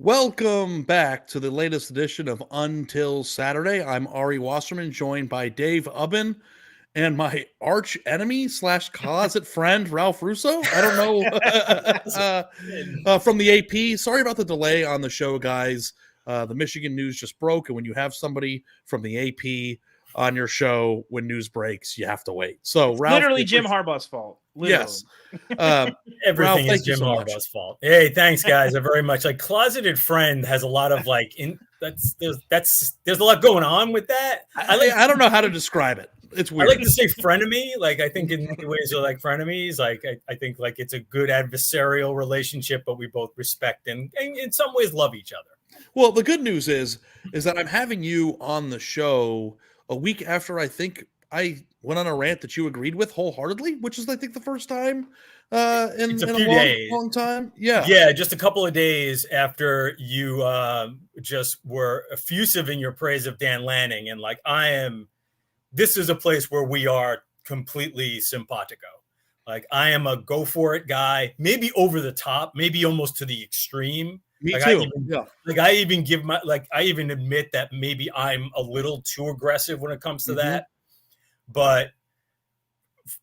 Welcome back to the latest edition of Until Saturday. I'm Ari Wasserman, joined by Dave Ubben and my arch enemy slash closet friend, Ralph Russo. I don't know, from the AP. Sorry about the delay on the show, guys. The Michigan news just broke, and when you have somebody from the AP on your show, when news breaks, you have to wait. So, Ralph, literally Jim Harbaugh's fault. Literally. Yes. Everything Ralph, is Jim Harbaugh's fault. Hey, thanks, guys. I very much like closeted friend has a lot of there's a lot going on with that. I don't know how to describe it. It's weird. I like to say frenemy. Like I think in ways are like frenemies. Like I think like it's a good adversarial relationship, but we both respect and in some ways love each other. Well, the good news is that I'm having you on the show a week after I think I went on a rant that you agreed with wholeheartedly, which is I think the first time in a long time. Yeah, just a couple of days after you just were effusive in your praise of Dan Lanning, and like this is a place where we are completely simpatico. Like I am a go for it guy, maybe over the top, maybe almost to the extreme. Me like too. I even admit that maybe I'm a little too aggressive when it comes to that. But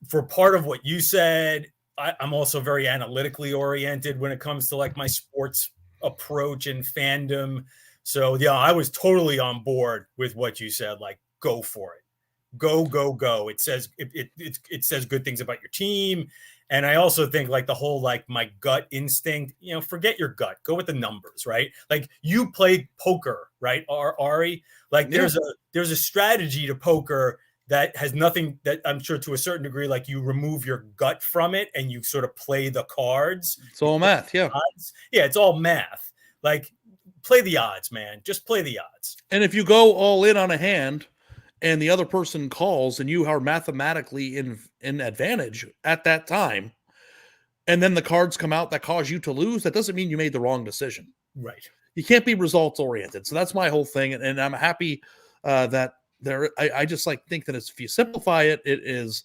for part of what you said, I'm also very analytically oriented when it comes to like my sports approach and fandom. So yeah, I was totally on board with what you said. Like, go for it, go. It says it says good things about your team. And I also think like the whole, like my gut instinct, forget your gut, go with the numbers, right? Like you played poker, right? Ari, like there's a strategy to poker that has nothing that I'm sure to a certain degree, like you remove your gut from it and you sort of play the cards. It's all math. Yeah. Yeah. It's all math. Like play the odds, man. Just play the odds. And if you go all in on a hand and the other person calls and you are mathematically in advantage at that time, and then the cards come out that cause you to lose, that doesn't mean you made the wrong decision. Right. You can't be results oriented. So that's my whole thing. And I'm happy that I just think that if you simplify it, it is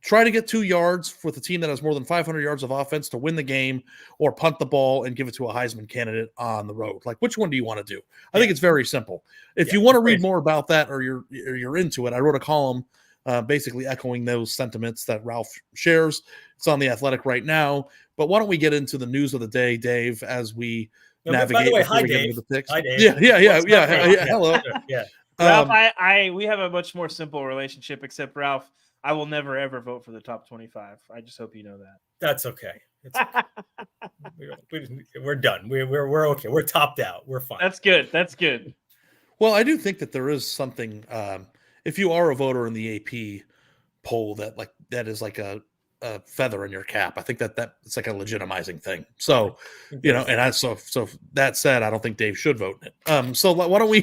try to get 2 yards with a team that has more than 500 yards of offense to win the game, or punt the ball and give it to a Heisman candidate on the road. Like, which one do you want to do? I think it's very simple. If you want to read more about that, or you're into it, I wrote a column basically echoing those sentiments that Ralph shares. It's on The Athletic right now. But why don't we get into the news of the day, Dave, as we navigate? By the way, hi, Dave. The picks. Hi, Dave. Yeah. Hello. Yeah. Ralph, we have a much more simple relationship, except Ralph, I will never, ever vote for the top 25. I just hope you know that. That's okay. We're done. We're okay. We're topped out. We're fine. That's good. Well, I do think that there is something, if you are a voter in the AP poll, that is like a feather in your cap. I think that it's like a legitimizing thing. So, and so that said, I don't think Dave should vote in it. So why don't we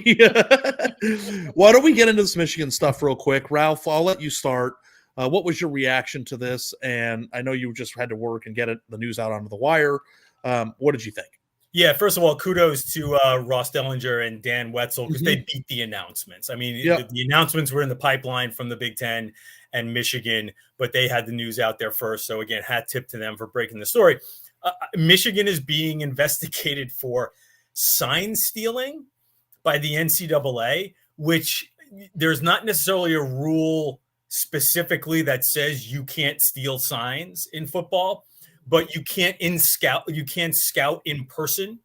get into this Michigan stuff real quick? Ralph, I'll let you start. What was your reaction to this? And I know you just had to work and get the news out onto the wire. What did you think? Yeah, first of all, kudos to Ross Dellinger and Dan Wetzel, because they beat the announcements. I mean, the announcements were in the pipeline from the Big Ten and Michigan, but they had the news out there first. So again, hat tip to them for breaking the story. Michigan is being investigated for sign stealing by the NCAA, which there's not necessarily a rule specifically that says you can't steal signs in football, but you can't scout in person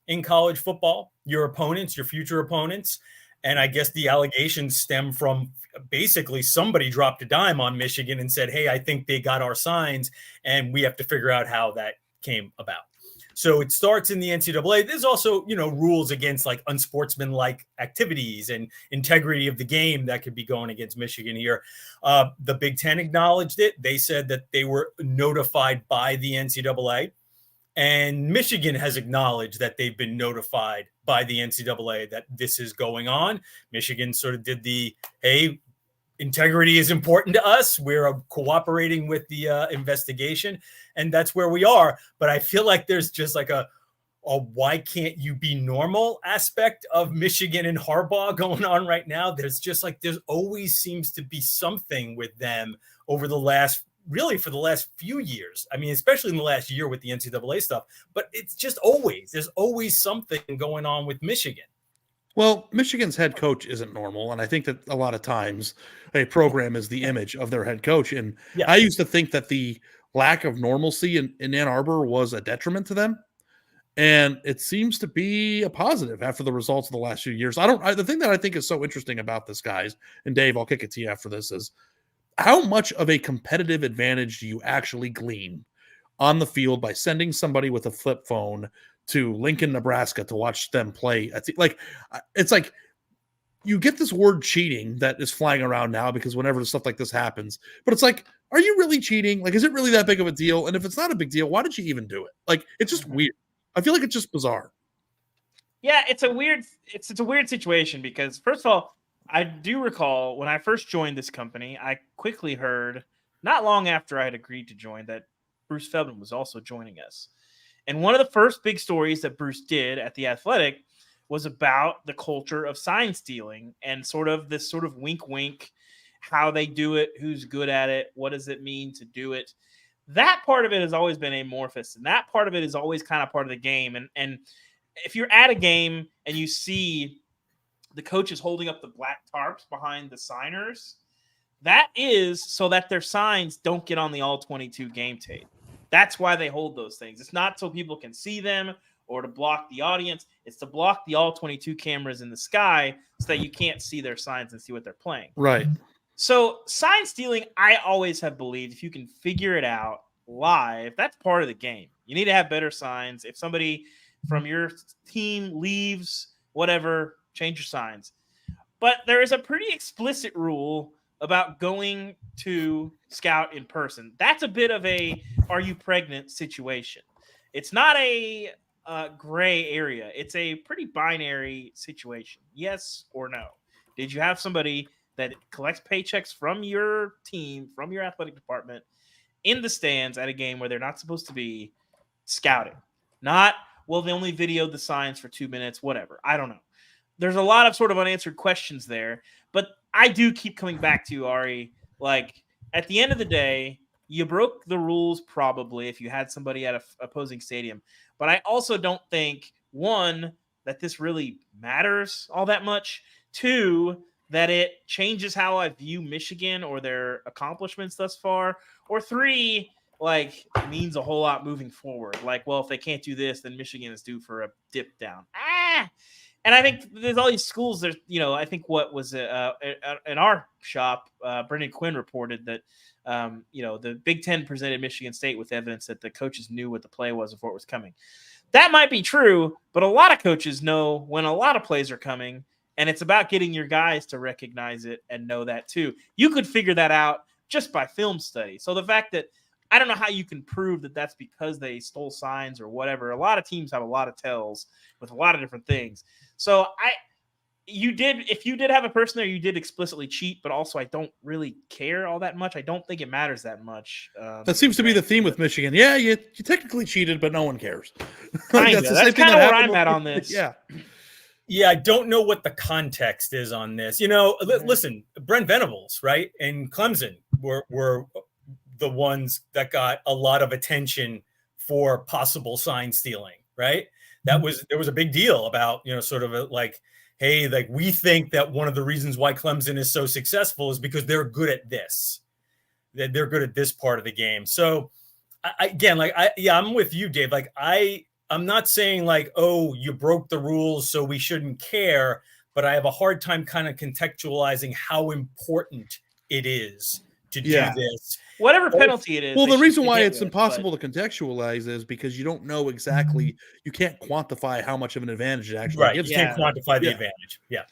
in college football, your future opponents. And I guess the allegations stem from basically somebody dropped a dime on Michigan and said, hey, I think they got our signs, and we have to figure out how that came about. So it starts in the NCAA. There's also, rules against like unsportsmanlike activities and integrity of the game that could be going against Michigan here. The Big Ten acknowledged it. They said that they were notified by the NCAA. And Michigan has acknowledged that they've been notified by the NCAA that this is going on. Michigan sort of did hey, integrity is important to us. We're cooperating with the investigation, and that's where we are. But I feel like there's just like a why can't you be normal aspect of Michigan and Harbaugh going on right now. There's always seems to be something with them over the last really for the last few years. I mean, especially in the last year with the NCAA stuff, but it's just there's always something going on with Michigan. Well, Michigan's head coach isn't normal, and I think that a lot of times a program is the image of their head coach. And I used to think that the lack of normalcy in Ann Arbor was a detriment to them, and it seems to be a positive after the results of the last few years. The thing that I think is so interesting about this, guys, and Dave, I'll kick it to you after this, is how much of a competitive advantage do you actually glean on the field by sending somebody with a flip phone to Lincoln, Nebraska to watch them play? It's like you get this word cheating that is flying around now because whenever stuff like this happens, but it's like, are you really cheating? Like, is it really that big of a deal? And if it's not a big deal, why did you even do it? Like, it's just weird. I feel like it's just bizarre. Yeah, it's a weird situation because, first of all, I do recall when I first joined this company, I quickly heard, not long after I had agreed to join, that Bruce Feldman was also joining us. And one of the first big stories that Bruce did at The Athletic was about the culture of sign stealing and sort of this sort of wink, wink, how they do it, who's good at it, what does it mean to do it. That part of it has always been amorphous, and that part of it is always kind of part of the game. And if you're at a game and you see the coaches holding up the black tarps behind the signers, that is so that their signs don't get on the all-22 game tape. That's why they hold those things. It's not so people can see them or to block the audience. It's to block the all-22 cameras in the sky so that you can't see their signs and see what they're playing. Right. So sign stealing, I always have believed if you can figure it out live, that's part of the game. You need to have better signs. If somebody from your team leaves, whatever, change your signs. But there is a pretty explicit rule about going to scout in person. That's a bit of a are you pregnant situation. It's not a gray area. It's a pretty binary situation. Yes or no. Did you have somebody that collects paychecks from your team, from your athletic department, in the stands at a game where they're not supposed to be scouting? Not, well, they only videoed the signs for 2 minutes, whatever. I don't know. There's a lot of sort of unanswered questions there, but I do keep coming back to you, Ari. Like, at the end of the day, you broke the rules probably if you had somebody at an opposing stadium. But I also don't think, one, that this really matters all that much. Two, that it changes how I view Michigan or their accomplishments thus far. Or three, like, means a whole lot moving forward. Like, well, if they can't do this, then Michigan is due for a dip down. And I think there's all these schools. There's, I think what was in our shop, Brendan Quinn reported that, the Big Ten presented Michigan State with evidence that the coaches knew what the play was before it was coming. That might be true, but a lot of coaches know when a lot of plays are coming, and it's about getting your guys to recognize it and know that too. You could figure that out just by film study. So the fact that I don't know how you can prove that that's because they stole signs or whatever. A lot of teams have a lot of tells with a lot of different things. So if you did have a person there, you did explicitly cheat, but also I don't really care all that much. I don't think it matters that much. That seems to be the theme with Michigan. Yeah, you technically cheated, but no one cares. That's kind of where I'm at on this. Yeah. Yeah, I don't know what the context is on this. Listen, Brent Venables, right, and Clemson were the ones that got a lot of attention for possible sign stealing, right? There was a big deal about, sort of like, hey, like we think that one of the reasons why Clemson is so successful is because they're good at this. That they're good at this part of the game. So I'm with you, Dave. Like I'm not saying like, oh, you broke the rules, so we shouldn't care, but I have a hard time kind of contextualizing how important it is to do this. Whatever penalty it is. Well, the reason why it's impossible to contextualize is because you don't know exactly, you can't quantify how much of an advantage it actually gives. You can't quantify the advantage. Yeah.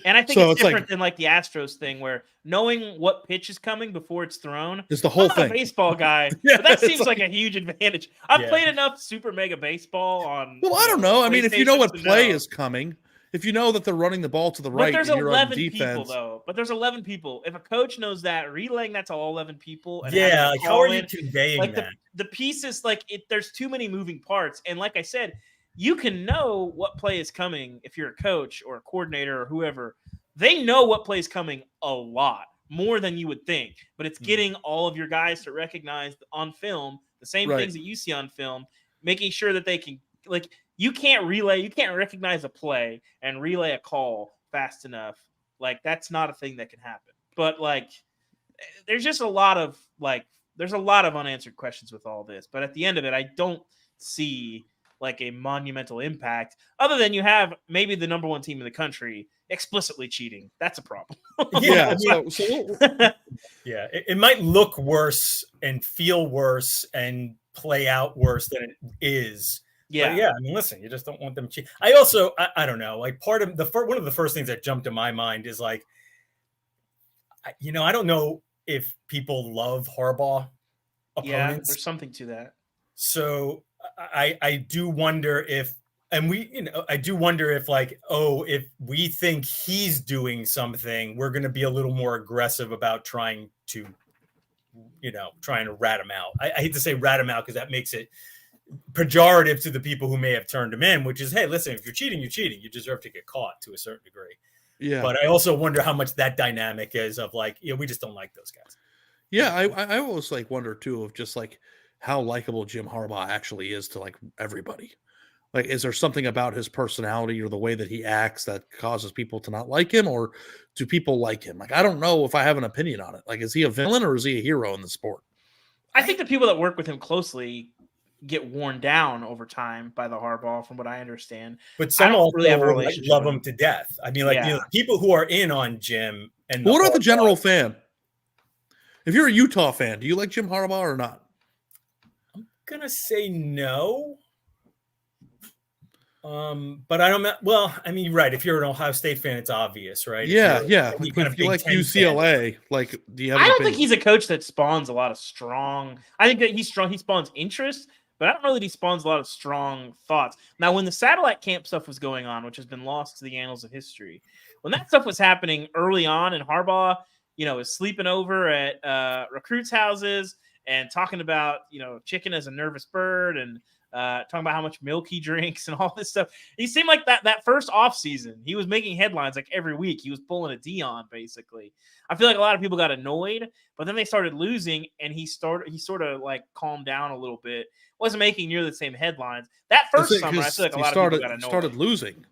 And I think it's different than like the Astros thing where knowing what pitch is coming before it's thrown is the whole thing. I'm a baseball guy, but that seems like a huge advantage. I've played enough super mega baseball on. Well, I don't know. I mean, if you know what play is coming, if you know that they're running the ball to the right, but there's and you're 11 on defense, people though. But there's 11 people. If a coach knows that, relaying that to all 11 people, and like how are you conveying like that? The pieces, like there's too many moving parts, and like I said, you can know what play is coming if you're a coach or a coordinator or whoever. They know what play is coming a lot. more than you would think, but it's getting all of your guys to recognize on film the same things that you see on film, making sure that they can, like, you can't recognize a play and relay a call fast enough. Like, that's not a thing that can happen. But like, there's just a lot of unanswered questions with all this. But at the end of it, I don't see like a monumental impact other than you have maybe the number one team in the country explicitly cheating. That's a problem. Yeah. It might look worse and feel worse and play out worse than it is. Yeah. But yeah. I mean, listen, you just don't want them cheat. I also, I don't know, like part of one of the first things that jumped to my mind is like, I don't know if people love Harbaugh opponents. Yeah, there's something to that. So I do wonder if, I do wonder if like, if we think he's doing something, we're going to be a little more aggressive about trying to rat him out. I hate to say rat him out because that makes it pejorative to the people who may have turned him in, which is, hey, listen, if you're cheating, you're cheating. You deserve to get caught to a certain degree. Yeah. But I also wonder how much that dynamic is of like, we just don't like those guys. Yeah. I always like wonder too of just like how likable Jim Harbaugh actually is to like everybody. Like, is there something about his personality or the way that he acts that causes people to not like him, or do people like him? Like, I don't know if I have an opinion on it. Like, is he a villain or is he a hero in the sport? I think the people that work with him closely get worn down over time by the Harbaugh, from what I understand. But some don't really have a like, relationship love with him to death. I mean, like people who are in on Jim and what about the general fan? If you're a Utah fan, do you like Jim Harbaugh or not? I'm gonna say no. But I don't. Well, I mean, right. If you're an Ohio State fan, it's obvious, right? Yeah. If you like UCLA, fan, like, do you have? I don't think he's a coach that spawns a lot of strong. I think that he's strong. He spawns interest, but I don't know that he spawns a lot of strong thoughts. Now, when the satellite camp stuff was going on, which has been lost to the annals of history, when that stuff was happening early on, and Harbaugh, is sleeping over at recruits' houses and talking about, chicken as a nervous bird and talking about how much milk he drinks and all this stuff. He seemed like that first off season, he was making headlines like every week. He was pulling a Dion, basically. I feel like a lot of people got annoyed, but then they started losing, and he sort of like calmed down a little bit. Wasn't making nearly the same headlines. That first summer, I feel like a lot of people got annoyed. Started losing.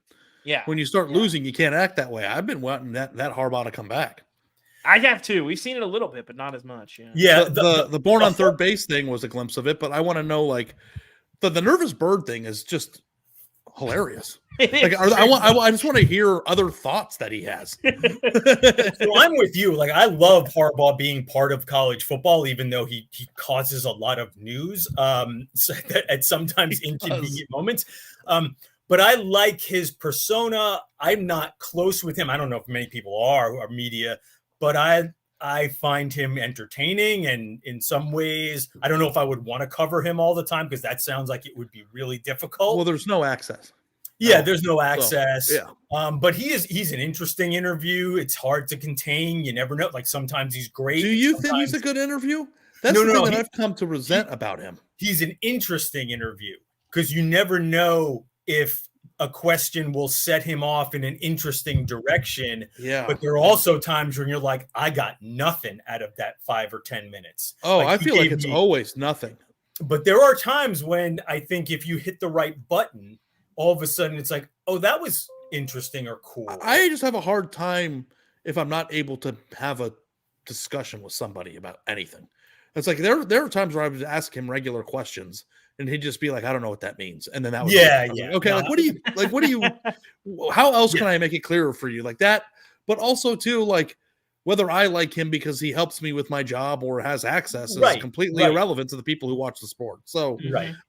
Yeah. When you start losing, you can't act that way. I've been wanting that Harbaugh to come back. I have too. We've seen it a little bit, but not as much. Yeah. The born on third base thing was a glimpse of it, but I want to know, like, the nervous bird thing is just hilarious. Like, I just want to hear other thoughts that he has. So I'm with you. Like, I love Harbaugh being part of college football, even though he causes a lot of news at sometimes inconvenient moments. But I like his persona. I'm not close with him. I don't know if many people are who are media, but I find him entertaining, and in some ways, I don't know if I would want to cover him all the time because that sounds like it would be really difficult. Well, there's no access. Yeah, there's no access. So, yeah. But he's an interesting interview. It's hard to contain. You never know. Like, sometimes he's great. Do you think he's a good interview? That's the thing that I've come to resent about him. He's an interesting interview because you never know if a question will set him off in an interesting direction. Yeah. But there are also times when you're like, I got nothing out of that 5 or 10 minutes. Oh, like, I feel like it's always nothing. But there are times when I think if you hit the right button, all of a sudden it's like, oh, that was interesting or cool. I just have a hard time if I'm not able to have a discussion with somebody about anything. It's like there are times where I would ask him regular questions and he'd just be like, I don't know what that means. And then that was yeah. Like, okay, no. what do you how else can I make it clearer for you? Like that, but also too, like, whether I like him because he helps me with my job or has access is completely irrelevant to the people who watch the sport. So,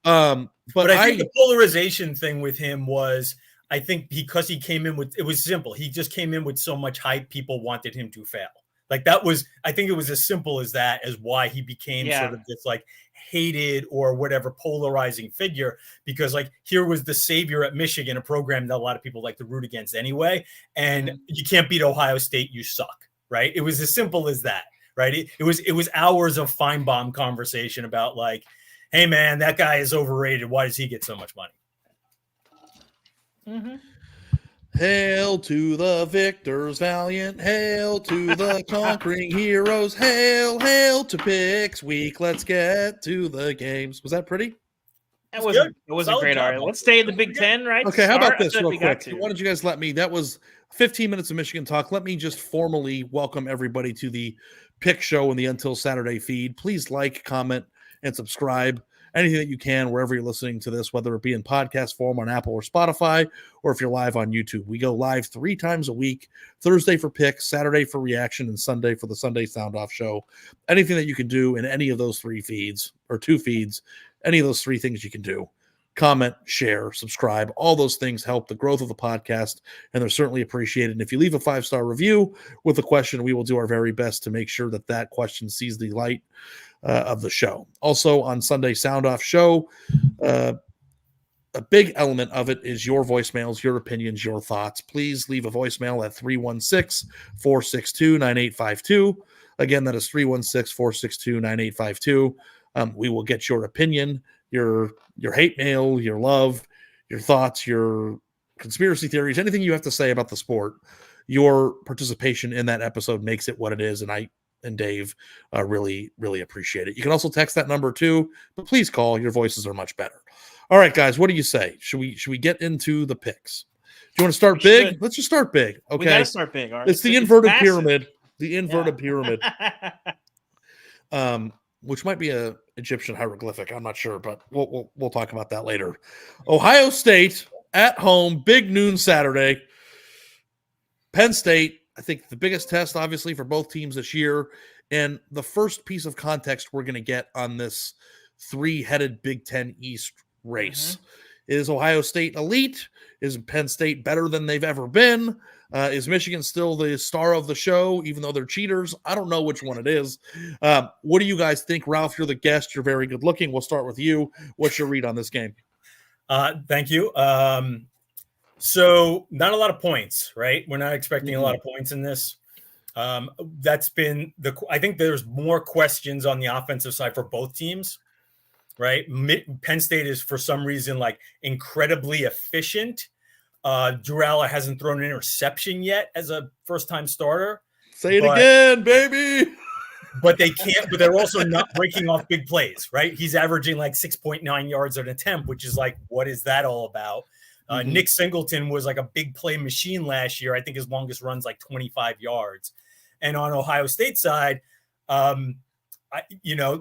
but I think the polarization thing with him was, I think because he came in with, it was simple. He just came in with so much hype. People wanted him to fail. Like, that was, I think it was as simple as that, as why he became sort of this like hated or whatever polarizing figure, because like here was the savior at Michigan, a program that a lot of people like to root against anyway. And you can't beat Ohio State, you suck. Right. It was as simple as that. Right. It was hours of Feinbaum conversation about like, hey, man, that guy is overrated. Why does he get so much money? Hail to the victors valiant, hail to the conquering heroes, hail, hail to Picks Week. Let's get to the games. Was that pretty? It wasn't Solid great, job, Ari. man. Let's stay in the Big Ten, right? Okay, how about this I feel real like quick? Why don't you guys let me, that was 15 minutes of Michigan talk. Let me just formally welcome everybody to the Pick Show in the Until Saturday feed. Please like, comment, and subscribe. Anything that you can, wherever you're listening to this, whether it be in podcast form on Apple or Spotify, or if you're live on YouTube. We go live 3 times a week, Thursday for picks, Saturday for reaction, and Sunday for the Sunday Sound Off show. Anything that you can do in any of those 3 feeds, or 2 feeds, any of those 3 things you can do. Comment, share, subscribe. All those things help the growth of the podcast, and they're certainly appreciated. And if you leave a 5-star review with a question, we will do our very best to make sure that that question sees the light of the show. Also on Sunday Sound Off show, a big element of it is your voicemails, your opinions, your thoughts. Please leave a voicemail at 316-462-9852. Again, that is 316-462-9852. We will get your opinion, your hate mail, your love, your thoughts, your conspiracy theories, anything you have to say about the sport. Your participation in that episode makes it what it is, and I and Dave really, really appreciate it. You can also text that number too, but please call. Your voices are much better. All right, guys, what do you say? Should we get into the picks? Do you want to start big? Should. Let's just start big. Okay, We gotta start big. All right. It's the inverted pyramid. The inverted pyramid. Which might be a Egyptian hieroglyphic. I'm not sure, but we'll talk about that later. Ohio State at home, big noon Saturday. Penn State, I think the biggest test, obviously, for both teams this year. And the first piece of context we're going to get on this 3-headed Big Ten East race. Is Ohio State elite? Is Penn State better than they've ever been? Is Michigan still the star of the show, even though they're cheaters? I don't know which one it is. What do you guys think? Ralph, you're the guest. You're very good looking. We'll start with you. What's your read on this game? Thank you. So not a lot of points, right? We're not expecting a lot of points in this. That's been I think there's more questions on the offensive side for both teams, right? Penn State is for some reason like incredibly efficient. Drew Aller hasn't thrown an interception yet as a first-time starter. Say it again, baby. But they can't. But they're also not breaking off big plays, right? He's averaging like 6.9 yards an attempt, which is like, what is that all about? Nick Singleton was like a big play machine last year. I think his longest run's like 25 yards. And on Ohio State side, that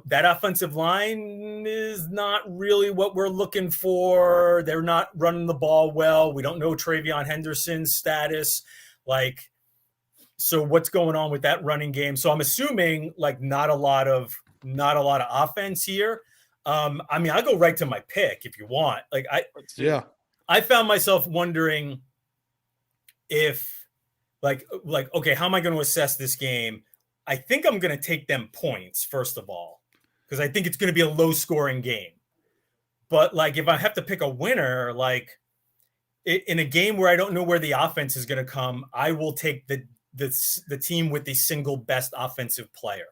offensive line is not really what we're looking for. They're not running the ball well. We don't know Travion Henderson's status. So what's going on with that running game? So I'm assuming like not a lot of offense here. I'll go right to my pick if you want. I found myself wondering if okay, how am I going to assess this game? I think I'm going to take them points, first of all, because I think it's going to be a low-scoring game. But, if I have to pick a winner, in a game where I don't know where the offense is going to come, I will take the team with the single best offensive player,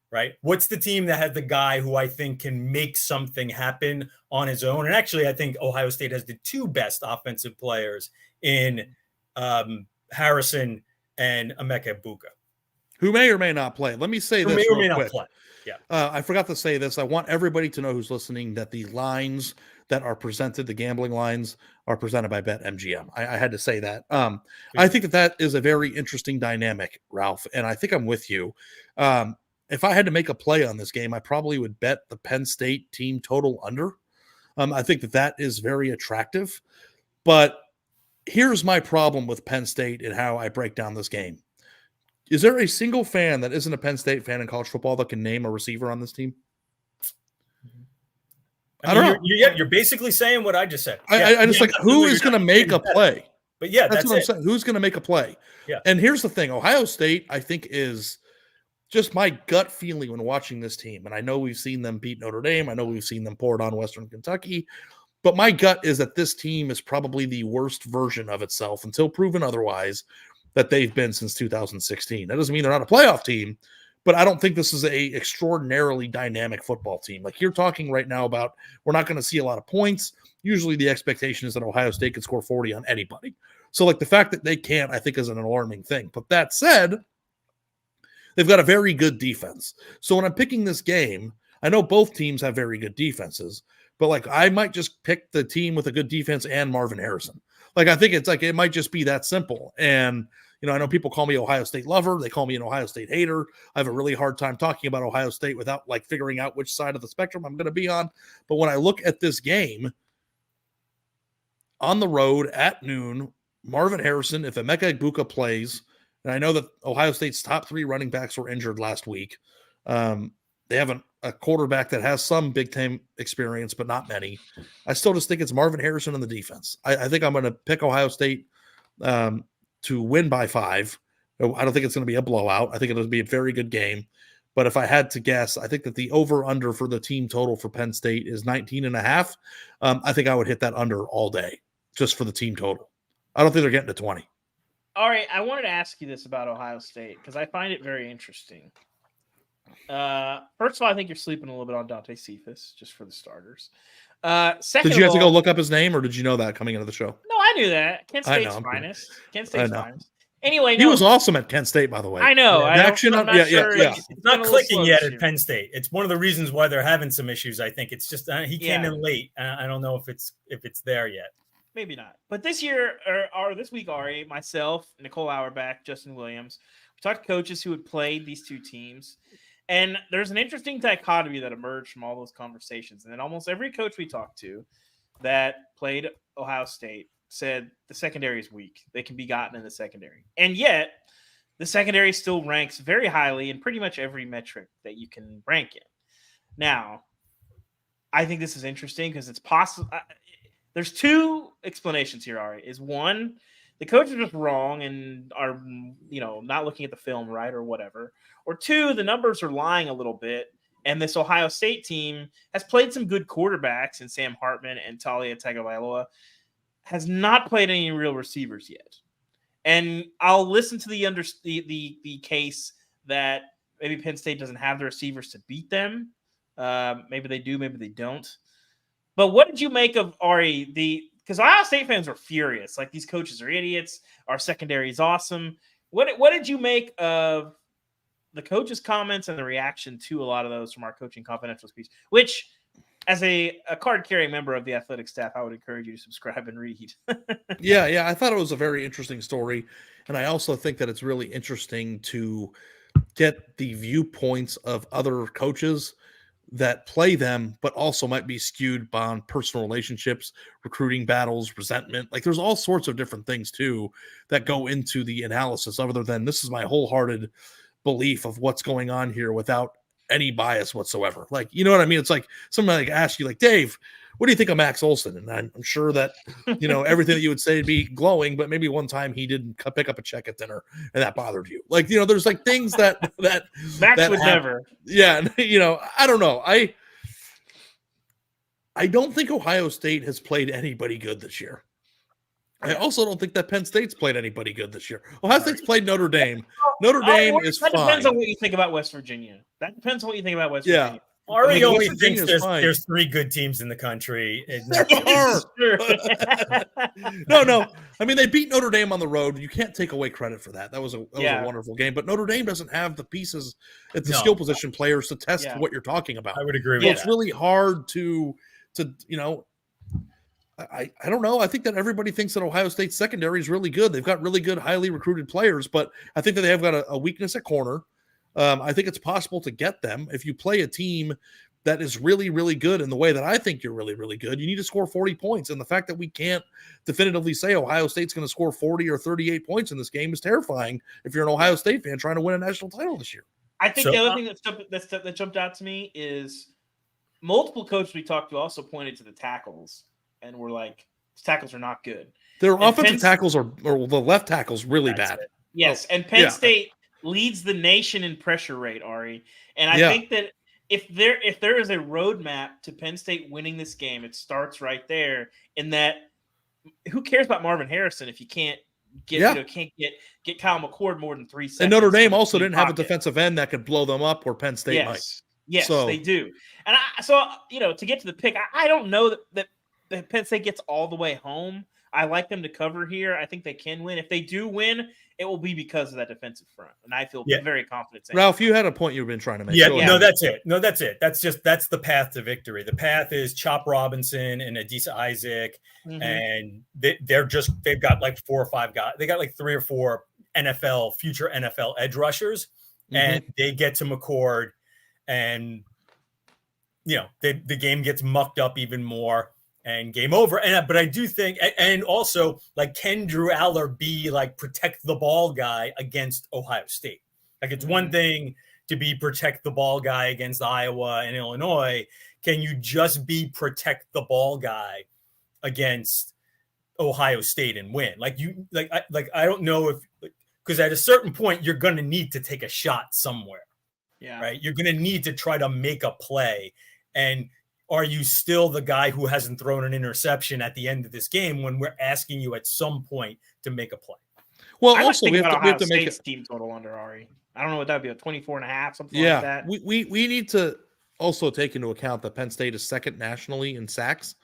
right? What's the team that has the guy who I think can make something happen on his own? And actually, I think Ohio State has the 2 best offensive players in Harrison and Emeka Egbuka, who may or may not play. Let me say this real quick. Yeah. I forgot to say this. I want everybody to know who's listening that the lines that are presented, the gambling lines, are presented by BetMGM. I had to say that. I think that is a very interesting dynamic, Ralph, and I think I'm with you. If I had to make a play on this game, I probably would bet the Penn State team total under. I think that is very attractive. But here's my problem with Penn State and how I break down this game. Is there a single fan that isn't a Penn State fan in college football that can name a receiver on this team? I don't know. You're basically saying what I just said. I just who is going to make a play? But yeah, that's what I'm saying. Who's going to make a play? Yeah. And here's the thing. Ohio State, I think, is just my gut feeling when watching this team. And I know we've seen them beat Notre Dame. I know we've seen them pour it on Western Kentucky. But my gut is that this team is probably the worst version of itself until proven otherwise that they've been since 2016. That doesn't mean they're not a playoff team, but I don't think this is a extraordinarily dynamic football team. Like you're talking right now about, we're not going to see a lot of points. Usually the expectation is that Ohio State could score 40 on anybody. So like the fact that they can't, I think, is an alarming thing. But that said, they've got a very good defense. So when I'm picking this game, I know both teams have very good defenses, but like I might just pick the team with a good defense and Marvin Harrison. Like I think it's like it might just be that simple. And I know people call me Ohio State lover. They call me an Ohio State hater. I have a really hard time talking about Ohio State without like figuring out which side of the spectrum I'm going to be on. But when I look at this game on the road at noon, Marvin Harrison, if Emeka Egbuka plays, and I know that Ohio State's top 3 running backs were injured last week. They have a quarterback that has some big-time experience, but not many. I still just think it's Marvin Harrison and the defense. I think I'm going to pick Ohio State to win by 5. I don't think it's going to be a blowout. I think it'll be a very good game. But if I had to guess, I think that the over-under for the team total for Penn State is 19.5. I think I would hit that under all day just for the team total. I don't think they're getting to 20. All right, I wanted to ask you this about Ohio State because I find it very interesting. First of all, I think you're sleeping a little bit on Dante Cephas, just for the starters. Second, did you have to go look up his name, or did you know that coming into the show? No, I knew that. Kent State's finest. Kent State's finest. Anyway, he was awesome at Kent State, by the way. I know. It's not clicking yet at Penn State. It's one of the reasons why they're having some issues. I think it's just he came in late. I don't know if it's there yet. Maybe not. But this year, or this week, Ari, myself, Nicole Auerbach, Justin Williams, we talked to coaches who had played these two teams. And there's an interesting dichotomy that emerged from all those conversations. And then almost every coach we talked to that played Ohio State said the secondary is weak. They can be gotten in the secondary. And yet, the secondary still ranks very highly in pretty much every metric that you can rank in. Now, I think this is interesting because it's possible. There's 2 explanations here, Ari. Is one, the coaches are just wrong and are, not looking at the film right or whatever. Or 2, the numbers are lying a little bit. And this Ohio State team has played some good quarterbacks in Sam Hartman and Talia Tagovailoa, has not played any real receivers yet. And I'll listen to the case that maybe Penn State doesn't have the receivers to beat them. Maybe they do, maybe they don't. But what did you make of Ari? Because Ohio State fans are furious. Like, these coaches are idiots. Our secondary is awesome. What did you make of the coaches' comments and the reaction to a lot of those from our Coaching Confidential speech? Which, as a card-carrying member of the athletic staff, I would encourage you to subscribe and read. Yeah. I thought it was a very interesting story. And I also think that it's really interesting to get the viewpoints of other coaches that play them, but also might be skewed by personal relationships, recruiting battles, resentment. Like, there's all sorts of different things too that go into the analysis, other than this is my wholehearted belief of what's going on here without any bias whatsoever. Like, you know what I mean? It's like somebody like ask you, like, Dave, what do you think of Max Olson? And I'm sure that, everything that you would say would be glowing, but maybe one time he didn't pick up a check at dinner and that bothered you. Like, there's like things that Max that would never. Yeah. I don't know. I don't think Ohio State has played anybody good this year. I also don't think that Penn State's played anybody good this year. Ohio State's played Notre Dame. Notre Dame is fine. That depends on what you think about West Virginia. Virginia. Ari only thinks there's 3 good teams in the country. No. I mean, they beat Notre Dame on the road. You can't take away credit for that. That was a wonderful game. But Notre Dame doesn't have the pieces at the skill position players to test what you're talking about. I would agree with that. It's really hard to I don't know. I think that everybody thinks that Ohio State's secondary is really good. They've got really good, highly recruited players, but I think that they have got a weakness at corner. I think it's possible to get them. If you play a team that is really, really good in the way that I think you're really, really good, you need to score 40 points. And the fact that we can't definitively say Ohio State's going to score 40 or 38 points in this game is terrifying if you're an Ohio State fan trying to win a national title this year. I think the other thing that jumped out to me is multiple coaches we talked to also pointed to the tackles and were like, tackles are not good. Their offensive tackles or the left tackles really bad. Yes, and Penn State leads the nation in pressure rate, Ari. And I think that if there is a roadmap to Penn State winning this game, it starts right there. In that, who cares about Marvin Harrison if you can't get get Kyle McCord more than 3 seconds? And Notre Dame also didn't have a defensive end that could blow them up, where Penn State might. Yes, they do. And to get to the pick, I don't know that Penn State gets all the way home. I like them to cover here. I think they can win. If they do win, it will be because of that defensive front, and I feel very confident saying Ralph, you had a point you've been trying to make. No, that's it. That's the path to victory. The path is Chop Robinson and Adisa Isaac, and they've got like 4 or 5 guys. They got like 3 or 4 future NFL edge rushers, and they get to McCord, and the game gets mucked up even more. And game over. But I do think, and also, like, can Drew Aller be like protect the ball guy against Ohio State? Like, it's one thing to be protect the ball guy against Iowa and Illinois. Can you just be protect the ball guy against Ohio State and win? I don't know if, because at a certain point you're going to need to take a shot somewhere. Yeah. Right. You're going to need to try to make a play, and are you still the guy who hasn't thrown an interception at the end of this game when we're asking you at some point to make a play? Well, I also we have to make a team total under Ari. I don't know what that'd be, a 24.5, something like that. We need to also take into account that Penn State is second nationally in sacks,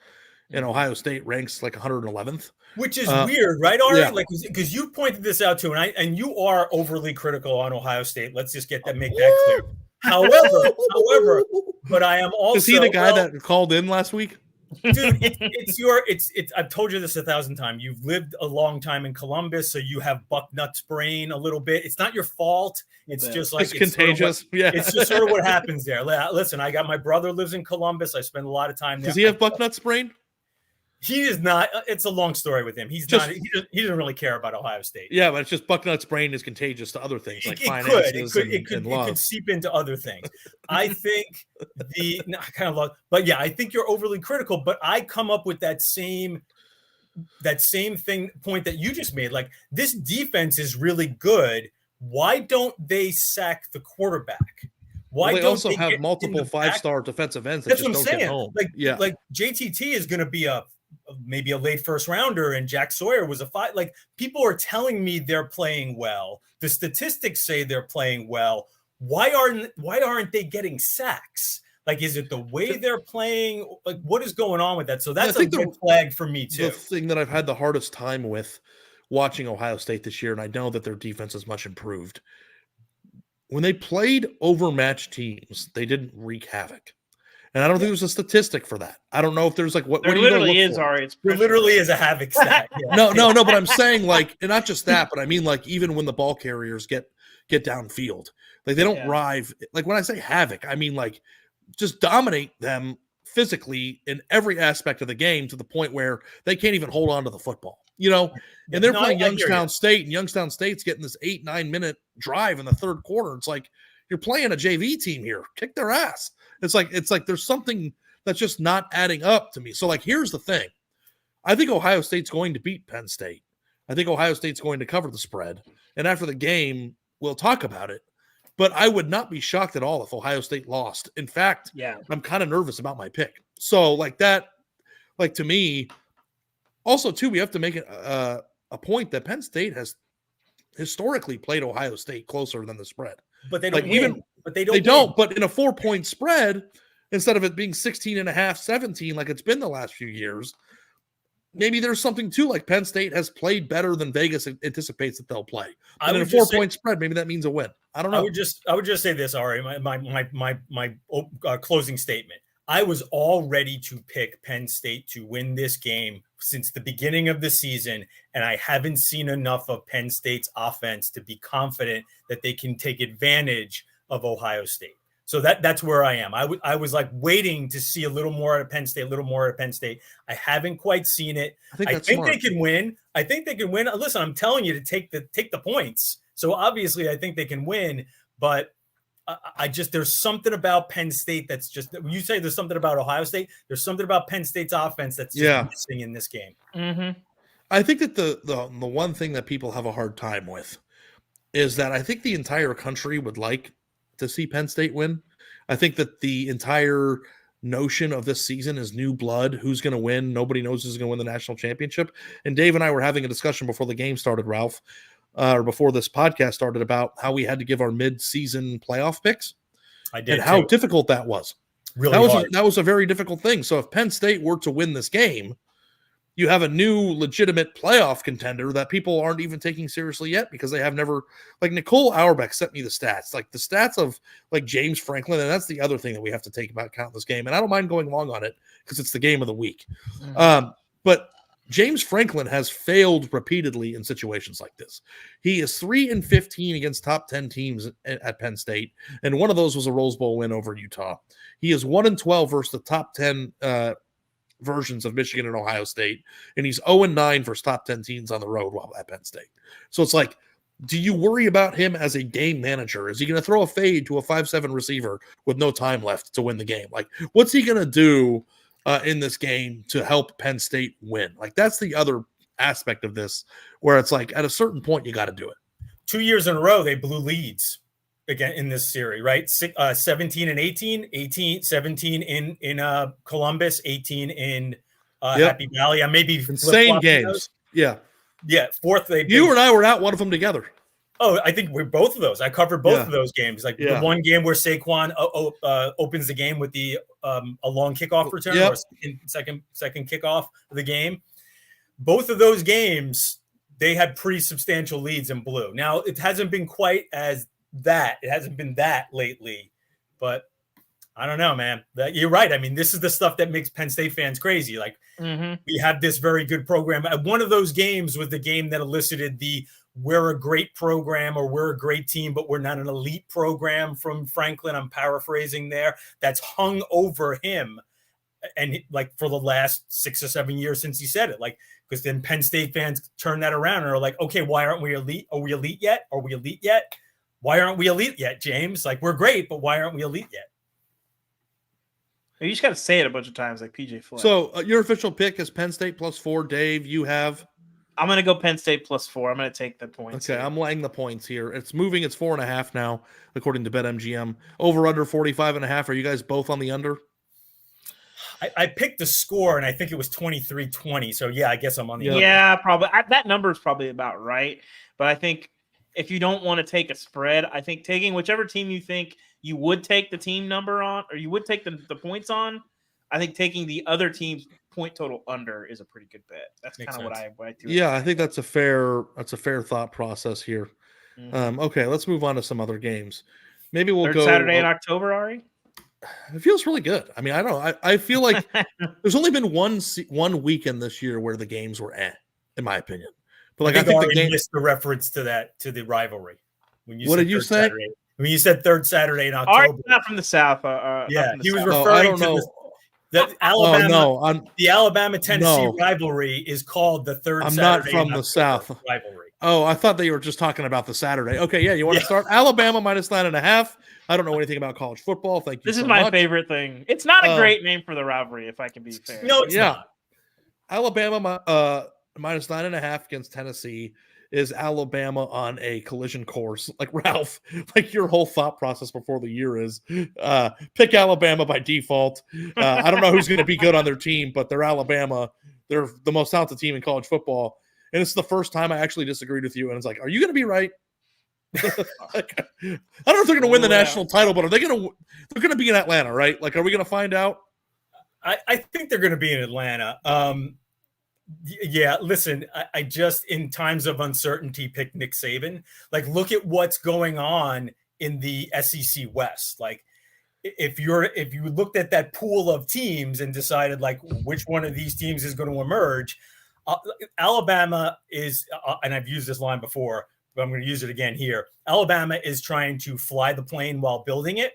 and Ohio State ranks like 111th, which is weird, right, Ari? Yeah. Like, because you pointed this out too, and you are overly critical on Ohio State. Let's just make that clear. However, but I am also. Is he the guy that called in last week? Dude, it's I've told you this 1,000 times. You've lived a long time in Columbus, so you have bucknuts brain a little bit. It's not your fault. It's just like it's contagious. Sort of it's just sort of what happens there. Listen, I got my brother lives in Columbus. I spend a lot of time there. Does he have bucknuts brain? He is not. It's a long story with him. He doesn't really care about Ohio State. Yeah, but it's just Bucknut's brain is contagious to other things like finances and love. It could seep into other things. I think I think you're overly critical. But I come up with that same point that you just made. Like, this defense is really good. Why don't they sack the quarterback? Why they don't also have multiple 5-star defensive ends that just don't get home? Like JTT is going to be maybe a late first rounder, and Jack Sawyer was a 5. Like, people are telling me they're playing well. The statistics say they're playing well. Why aren't they getting sacks? Like, is it the way they're playing? Like, what is going on with that? So that's a red flag for me too. The thing that I've had the hardest time with watching Ohio State this year, and I know that their defense is much improved. When they played overmatched teams, they didn't wreak havoc. And I don't think there's a statistic for that. I don't know if there's like what there literally is, Ari. There literally is a havoc stat. Yeah. No, but I'm saying, like, and not just that, but I mean, like, even when the ball carriers get downfield, like, they don't drive. Like, when I say havoc, I mean, like, just dominate them physically in every aspect of the game to the point where they can't even hold on to the football. And they're playing Youngstown State, and Youngstown State's getting this 8-9 minute drive in the third quarter. It's like, you're playing a JV team here. Kick their ass. It's like there's something that's just not adding up to me. So, like, here's the thing. I think Ohio State's going to beat Penn State. I think Ohio State's going to cover the spread. And after the game, we'll talk about it. But I would not be shocked at all if Ohio State lost. In fact, I'm kind of nervous about my pick. So, like, that, like, to me, also, too, we have to make a point that Penn State has historically played Ohio State closer than the spread. But they don't win. But they don't. But in a 4-point spread, instead of it being 16.5, 17, like it's been the last few years, maybe there's something too. Like, Penn State has played better than Vegas anticipates that they'll play. And in a 4-point spread, maybe that means a win. I don't know. I would just say this, Ari. My closing statement. I was all ready to pick Penn State to win this game since the beginning of the season, and I haven't seen enough of Penn State's offense to be confident that they can take advantage of Ohio State. So that's where I am. I was like waiting to see a little more out of Penn State, I haven't quite seen it. I think they can win. Listen, I'm telling you to take the points. So obviously I think they can win, but there's something about Penn State that's just, when you say there's something about Ohio State, there's something about Penn State's offense that's just missing in this game. Mm-hmm. I think that the one thing that people have a hard time with is that I think the entire country would like to see Penn State win. I think that the entire notion of this season is new blood. Who's going to win? Nobody knows who's going to win the national championship. And Dave and I were having a discussion before the game started, Ralph, or before this podcast started, about how we had to give our mid-season playoff picks. I did, and how difficult that was. Really hard. That was a very difficult thing. So if Penn State were to win this game, you have a new legitimate playoff contender that people aren't even taking seriously yet because they have never, like Nicole Auerbach sent me the stats, like the stats of like James Franklin. And that's the other thing that we have to take about count this game. And I don't mind going long on it because it's the game of the week. But James Franklin has failed repeatedly in situations like this. He is 3-15 against top 10 teams at Penn State. And one of those was a Rose Bowl win over Utah. He is 1-12 versus the top 10 versions of Michigan and Ohio State, and he's 0-9 versus top 10 teams on the road while at Penn State. So it's like, do you worry about him as a game manager? Is he going to throw a fade to a 5-7 receiver with no time left to win the game? Like, what's he going to do in this game to help Penn State win? Like, that's the other aspect of this, where it's like, at a certain point, you got to do it. 2 years in a row, they blew leads again in this series, right? 17 and 18, 17 in Columbus, 18 in Happy Valley. Maybe insane games. Yeah. Fourth, you and I were at one of them together. Oh, I think we're both of those. I covered both of those games. Like the one game where Saquon opens the game with the a long kickoff return or second kickoff of the game. Both of those games, they had pretty substantial leads in blue. Now it hasn't been quite as that. It hasn't been that lately, but I don't know, man. You're right. I mean, this is the stuff that makes Penn State fans crazy. Like we have this very good program. One of those games was the game that elicited the "we're a great program" or "we're a great team, but we're not an elite program" from Franklin. I'm paraphrasing there. That's hung over him, and like for the last 6 or 7 years since he said it, like because then Penn State fans turn that around and are like, okay, why aren't we elite? Are we elite yet? Are we elite yet? Why aren't we elite yet, James? Like, we're great, but why aren't we elite yet? You just got to say it a bunch of times, like PJ Fleck. So your official pick is Penn State +4. Dave, you have? I'm going to go Penn State +4. I'm going to take the points. Okay, I'm laying the points here. It's moving. It's 4.5 now, according to BetMGM. Over under 45.5. Are you guys both on the under? I picked the score, and I think it was 23-20. So, yeah, I guess I'm on the under. Yeah, probably. That number is probably about right. But I think if you don't want to take a spread, I think taking whichever team you think you would take the team number on, or you would take the points on, I think taking the other team's point total under is a pretty good bet. That's kind of what I do. Yeah, I think that's a fair thought process here. Okay, let's move on to some other games. Maybe we'll go Saturday in October, Ari. It feels really good. I mean, I don't know. I feel like there's only been one weekend this year where the games were in my opinion. But like I think the game missed the reference to the rivalry. What did you say? Saturday. When you said third Saturday in October. Ari's not from the South. He was referring to the Alabama. The Alabama-Tennessee rivalry is called the third Saturday. I'm not from the South rivalry. Oh, I thought they were just talking about the Saturday. Okay, yeah, you want to start? Alabama -9.5. I don't know anything about college football. Thank you. This is my favorite thing. It's not a great name for the rivalry, if I can be fair. No, it's not. Alabama -9.5 against Tennessee is Alabama on a collision course. Like Ralph, like your whole thought process before the year is pick Alabama by default. I don't know who's going to be good on their team, but they're Alabama. They're the most talented team in college football. And it's the first time I actually disagreed with you. And it's like, are you going to be right? Like, I don't know if they're going to win the national title, but they're going to be in Atlanta, right? Like, are we going to find out? I think they're going to be in Atlanta. Yeah, listen, I just, in times of uncertainty, pick Nick Saban. Like, look at what's going on in the SEC West. Like, if you looked at that pool of teams and decided, like, which one of these teams is going to emerge, Alabama is, and I've used this line before, but I'm going to use it again here. Alabama is trying to fly the plane while building it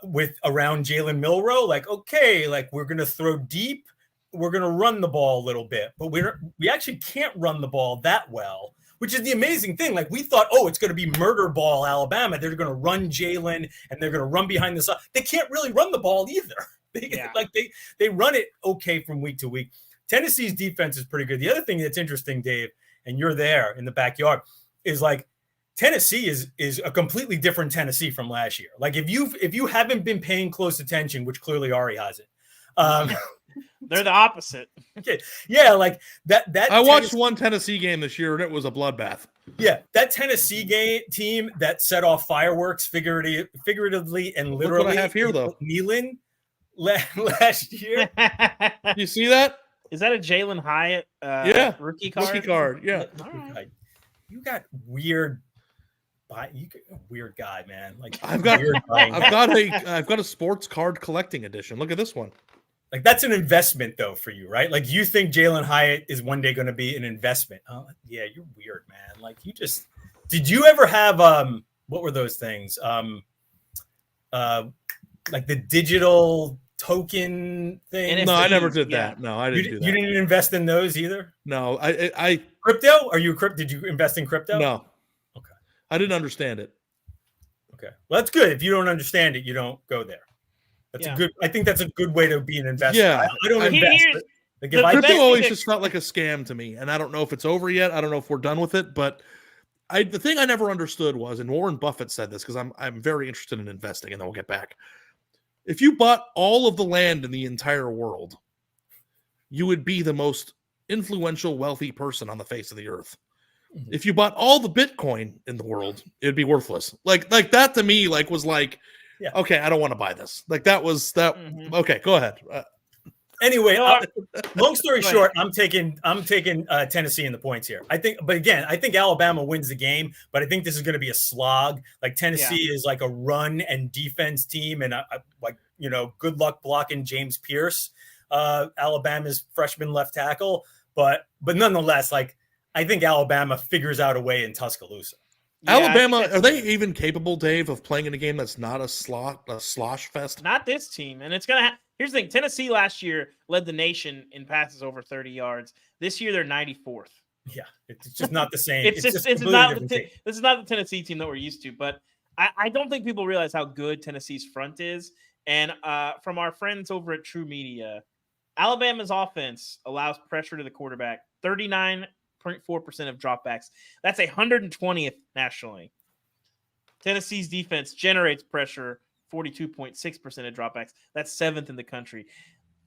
with around Jalen Milroe. Like, okay, like we're going to throw deep. We're going to run the ball a little bit, but we actually can't run the ball that well, which is the amazing thing. Like we thought, oh, it's going to be murder ball Alabama. They're going to run Jalen and they're going to run behind the side. They can't really run the ball either. They run it okay from week to week. Tennessee's defense is pretty good. The other thing that's interesting, Dave, and you're there in the backyard, is like Tennessee is a completely different Tennessee from last year. Like if you haven't been paying close attention, which clearly Ari hasn't, they're the opposite. Okay. Yeah, like that. I watched one Tennessee game this year, and it was a bloodbath. Yeah, that Tennessee team that set off fireworks figuratively and literally. Look what I have here, though. Neyland last year. You see that? Is that a Jalen Hyatt rookie card? Rookie card, yeah. All right. You got weird guy, man. Like I've got a sports card collecting edition. Look at this one. Like that's an investment though for you, right? Like you think Jalen Hyatt is one day going to be an investment. Oh, yeah, you're weird, man. Like did you ever have what were those things? Like the digital token thing? NFT, no, I never did that. No, I didn't do that. You didn't invest in those either? No, I crypto? Did you invest in crypto? No. Okay. I didn't understand it. Okay. Well, that's good. If you don't understand it, you don't go there. I think that's a good way to be an investor. Yeah. I don't invest. Crypto always just felt like a scam to me. And I don't know if it's over yet. I don't know if we're done with it, but the thing I never understood was, and Warren Buffett said this because I'm very interested in investing, and then we'll get back. If you bought all of the land in the entire world, you would be the most influential, wealthy person on the face of the earth. Mm-hmm. If you bought all the Bitcoin in the world, it'd be worthless. Like that to me, was like, yeah. Okay, I don't want to buy this. Like that was that. Mm-hmm. Okay, go ahead. Anyway, long story short, I'm taking Tennessee in the points here. I think Alabama wins the game, but I think this is going to be a slog. Like Tennessee is like a run and defense team, and good luck blocking James Pierce, Alabama's freshman left tackle. But nonetheless, I think Alabama figures out a way in Tuscaloosa. Yeah, Alabama, are they even capable, Dave, of playing in a game that's not a slosh fest? Not this team, and it's gonna. Here's the thing: Tennessee last year led the nation in passes over 30 yards. This year they're 94th. Yeah, it's just not the same. This is not the Tennessee team that we're used to. But I don't think people realize how good Tennessee's front is. And from our friends over at True Media, Alabama's offense allows pressure to the quarterback 39.4% of dropbacks. That's 120th nationally. Tennessee's defense generates pressure 42.6% of dropbacks. That's 7th in the country.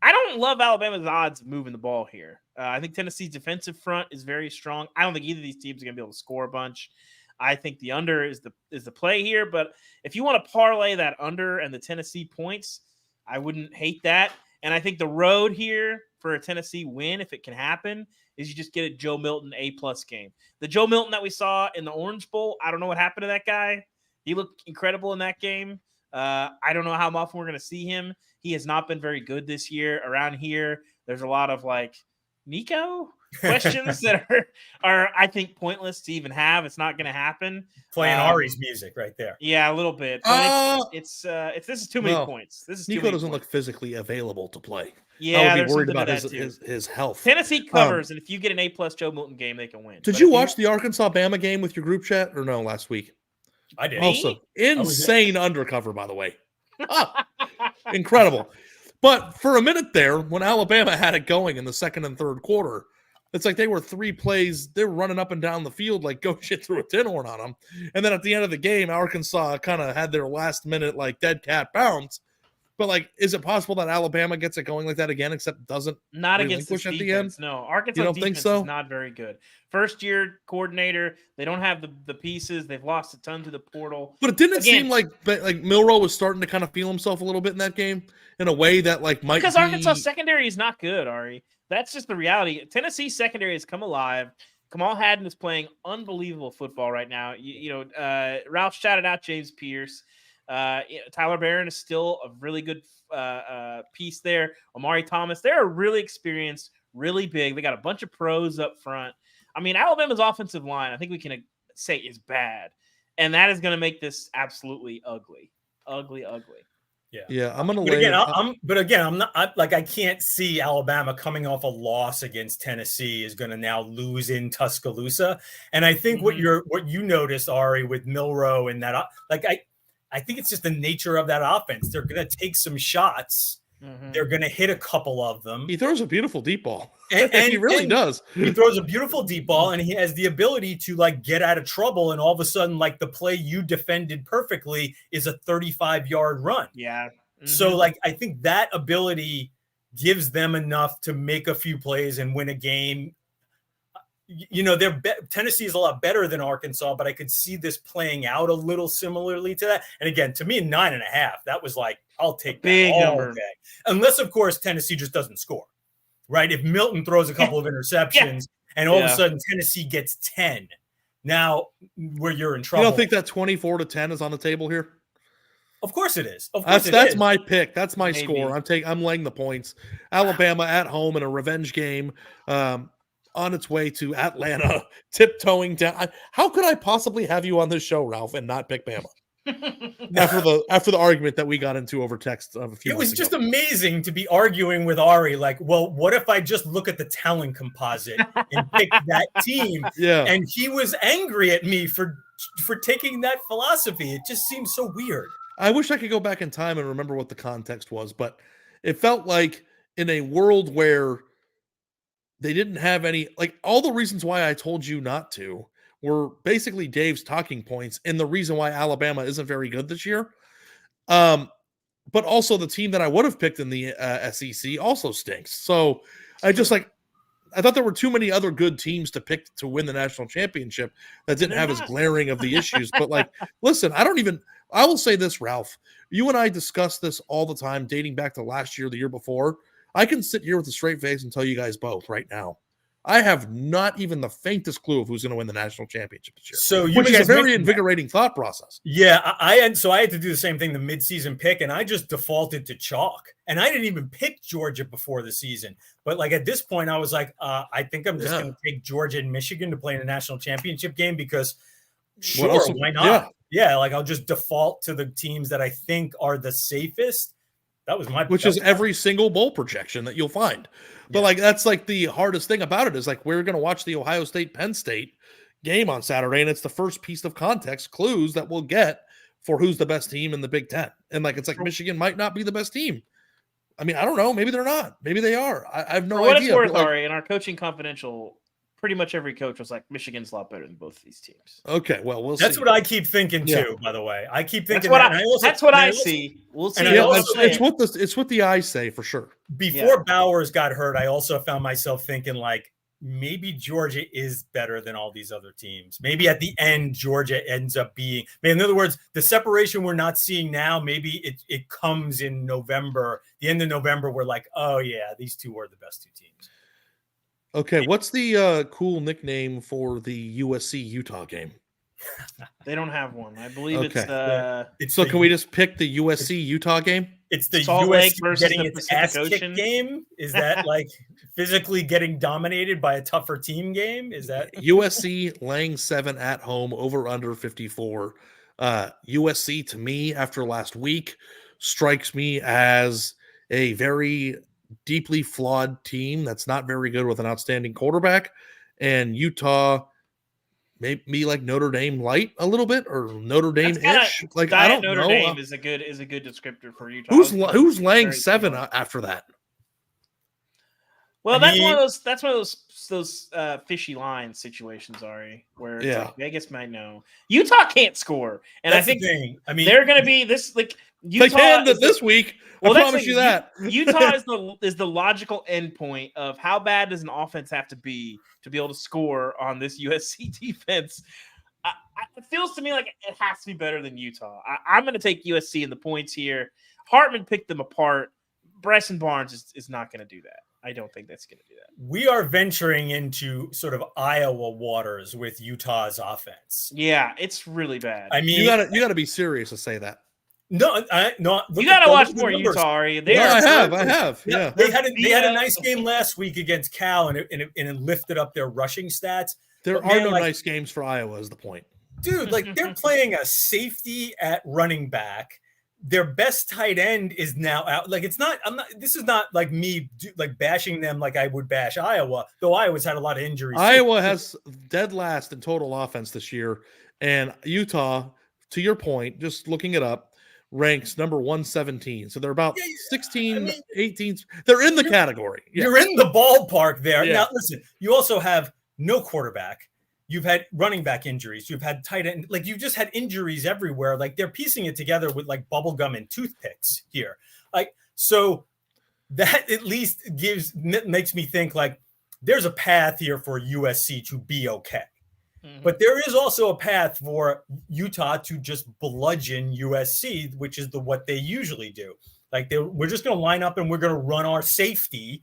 I don't love Alabama's odds of moving the ball here. I think Tennessee's defensive front is very strong. I don't think either of these teams are going to be able to score a bunch. I think the under is the play here. But if you want to parlay that under and the Tennessee points, I wouldn't hate that. And I think the road here for a Tennessee win, if it can happen, is you just get a Joe Milton A+ game. The Joe Milton that we saw in the Orange Bowl, I don't know what happened to that guy. He looked incredible in that game. I don't know how often we're going to see him. He has not been very good this year. Around here, there's a lot of Nico questions that are I think pointless to even have. It's not going to happen. Playing Ari's music right there. Yeah, a little bit. But this is too many points. Nico doesn't look physically available to play. Yeah, I would be worried about his health. Tennessee covers, and if you get an A+ Joe Milton game, they can win. Did you watch the Arkansas-Bama game with your group chat or no last week? I did. Also, insane undercover, by the way. Incredible. But for a minute there, when Alabama had it going in the second and third quarter, it's like they were 3 plays. They were running up and down the field like go shit through a tin horn on them. And then at the end of the game, Arkansas kind of had their last minute dead cat bounce. But is it possible that Alabama gets it going like that again, except doesn't not against the defense? At the end? No, Arkansas defense is not very good. First year coordinator, they don't have the pieces. They've lost a ton to the portal. But it didn't seem like Milroe was starting to kind of feel himself a little bit in that game in a way that might because Arkansas secondary is not good, Ari. That's just the reality. Tennessee secondary has come alive. Kamal Haddon is playing unbelievable football right now. Ralph shouted out James Pierce. Tyler Barron is still a really good piece there. Omari Thomas, they're really experienced, really big. They got a bunch of pros up front. I mean, Alabama's offensive line, I think we can say is bad. And that is going to make this absolutely ugly. Ugly. Yeah. I'm going to lay I'm not I can't see Alabama coming off a loss against Tennessee is going to now lose in Tuscaloosa. And I think what you noticed, Ari, with Milroe and that, I think it's just the nature of that offense. They're going to take some shots. Mm-hmm. They're going to hit a couple of them. He throws a beautiful deep ball. And he really does. He throws a beautiful deep ball, and he has the ability to get out of trouble. And all of a sudden, the play you defended perfectly is a 35-yard run. Yeah. Mm-hmm. So I think that ability gives them enough to make a few plays and win a game. Tennessee is a lot better than Arkansas, but I could see this playing out a little similarly to that. And again, to me, 9.5, that was I'll take big that all number. day. Unless, of course, Tennessee just doesn't score. right? If Milton throws a couple of interceptions and all of a sudden Tennessee gets 10, now where you're in trouble. You don't think that 24-10 is on the table here? Of course it is. Of course that's is. my pick. That's my score. I'm laying the points. Alabama at home in a revenge game, on its way to Atlanta, tiptoeing down. How could I possibly have you on this show, Ralph, and not pick Bama? after the argument that we got into over text of a few months ago. It was just amazing to be arguing with Ari, like, well, what if I just look at the talent composite and pick that team? Yeah. And he was angry at me for taking that philosophy. It just seems so weird. I wish I could go back in time and remember what the context was, but it felt like in a world where they didn't have any, like, all the reasons why I told you not to were basically Dave's talking points and the reason why Alabama isn't very good this year. But also the team that I would have picked in the SEC also stinks. So I thought there were too many other good teams to pick to win the national championship that didn't have as glaring of the issues. But like, listen, I will say this, Ralph, you and I discuss this all the time, dating back to last year, the year before. I can sit here with a straight face and tell you guys both right now, I have not even the faintest clue of who's going to win the national championship this year. So which is a very invigorating thought process. Yeah, I had to do the same thing, the midseason pick, and I just defaulted to chalk. And I didn't even pick Georgia before the season. But like at this point, I was like, I think I'm just going to take Georgia and Michigan to play in a national championship game because why not? Yeah, like I'll just default to the teams that I think are the safest. That was my which is every single bowl projection that you'll find. But like that's like the hardest thing about it is like we're going to watch the Ohio State Penn State game on Saturday, and it's the first piece of context clues that we'll get for who's the best team in the Big Ten. And like it's like Michigan might not be the best team. I mean, I don't know. Maybe they're not. Maybe they are. I have no idea. For what it's worth, Ari, in our Coaching Confidential, pretty much every coach was like, Michigan's a lot better than both of these teams. Okay, well, we'll see. That's what I keep thinking too, by the way. I keep thinking that's what I see. We'll see. It's what the eyes say for sure. Before Bowers got hurt, I also found myself thinking like, maybe Georgia is better than all these other teams. Maybe at the end, Georgia ends up being, in other words, the separation we're not seeing now, maybe it comes in November, the end of November, we're like, oh yeah, these two are the best two teams. Okay, what's the cool nickname for the USC-Utah game? They don't have one. I believe can we just pick the USC-Utah game? It's the Salt Lake USC versus getting its ass kicked game? Is that like physically getting dominated by a tougher team game? Is that USC laying 7 at home, over under 54? USC to me after last week strikes me as a very deeply flawed team that's not very good with an outstanding quarterback, and Utah maybe like Notre Dame light a little bit or Notre Dame-ish. Like I don't know. Notre Dame is a good descriptor for Utah. Who's laying 7 after that? Well, that's one of those fishy line situations, Ari, where it's like Vegas might know Utah can't score, and I think they're going to be this like Utah. They can this week. Well, I promise you that. Utah is the logical endpoint of how bad does an offense have to be able to score on this USC defense. It feels to me like it has to be better than Utah. I'm going to take USC in the points here. Hartman picked them apart. Bryson Barnes is not going to do that. I don't think that's going to do that. We are venturing into sort of Iowa waters with Utah's offense. Yeah, it's really bad. I mean, you got to be serious to say that. No. You got to watch more Utah. Ari. I have. Yeah, they had a nice game last week against Cal, and it lifted up their rushing stats. There are no nice games for Iowa. Is the point, dude? Like they're playing a safety at running back. Their best tight end is now out. Like this is not like me like bashing them like I would bash Iowa, though Iowa's had a lot of injuries. Iowa has dead last in total offense this year, and Utah, to your point, just looking it up, ranks number 117. So they're about 16, 18. They're in the category. Yeah. You're in the ballpark there. Yeah. Now, listen, you also have no quarterback. You've had running back injuries. You've had tight end. Like you've just had injuries everywhere. Like they're piecing it together with like bubble gum and toothpicks here. Like, so that at least makes me think like there's a path here for USC to be okay. Mm-hmm. But there is also a path for Utah to just bludgeon USC, which is what they usually do. Like we're just going to line up and we're going to run our safety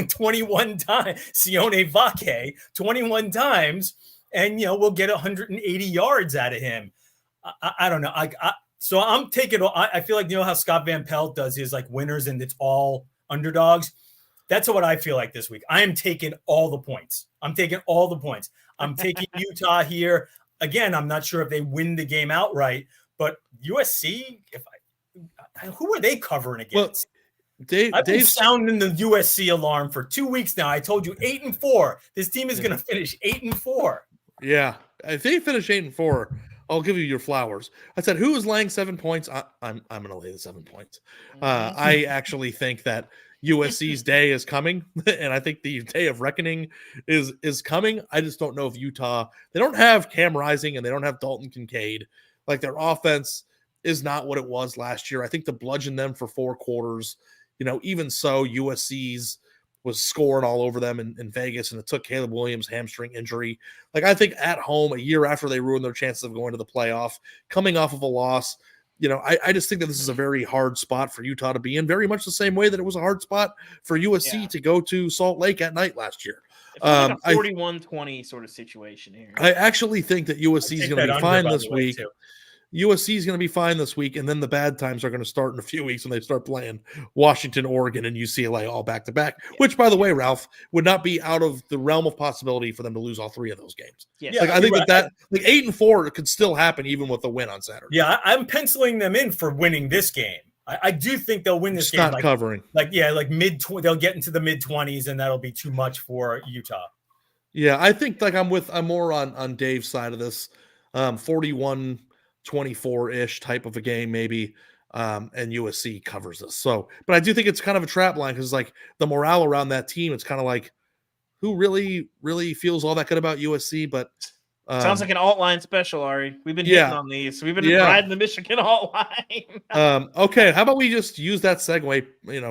21 times, Sione Vake 21 times, and we'll get 180 yards out of him. I don't know. So I'm taking. I feel like how Scott Van Pelt does his like winners and it's all underdogs. That's what I feel like this week. I am taking all the points. I'm taking Utah here. Again, I'm not sure if they win the game outright, but USC. Who are they covering against? Well, I've been sounding the USC alarm for 2 weeks now. I told you 8-4. This team is going to finish 8-4. Yeah, if they finish 8-4, I'll give you your flowers. I said, who is laying 7 points? I'm going to lay the 7 points. I actually think that USC's day is coming, and I think the day of reckoning is coming. I just don't know if Utah. They don't have Cam Rising and they don't have Dalton Kincaid. Like their offense is not what it was last year. I think to bludgeon them for 4 quarters. Even so, USC's was scoring all over them in Vegas, and it took Caleb Williams' hamstring injury. Like, I think at home, a year after they ruined their chances of going to the playoff, coming off of a loss, I just think that this is a very hard spot for Utah to be in, very much the same way that it was a hard spot for USC to go to Salt Lake at night last year. It's like a 41-20 sort of situation here. I actually think that USC is going to be fine this week. USC is going to be fine this week, and then the bad times are going to start in a few weeks when they start playing Washington, Oregon, and UCLA all back-to-back, which, by the way, Ralph, would not be out of the realm of possibility for them to lose all 3 of those games. Yeah, I think that 8-4 could still happen even with a win on Saturday. Yeah, I'm penciling them in for winning this game. I do think they'll win this game. Not covering. They'll get into the mid-20s, and that'll be too much for Utah. Yeah, I think I'm more on Dave's side of this, 41-24-ish type of a game maybe, and USC covers this. So, but I do think it's kind of a trap line because like the morale around that team, it's kind of like who really feels all that good about USC. But sounds like an alt line special, Ari. We've been hitting on these. We've been riding the Michigan alt line. Okay, how about we just use that segue,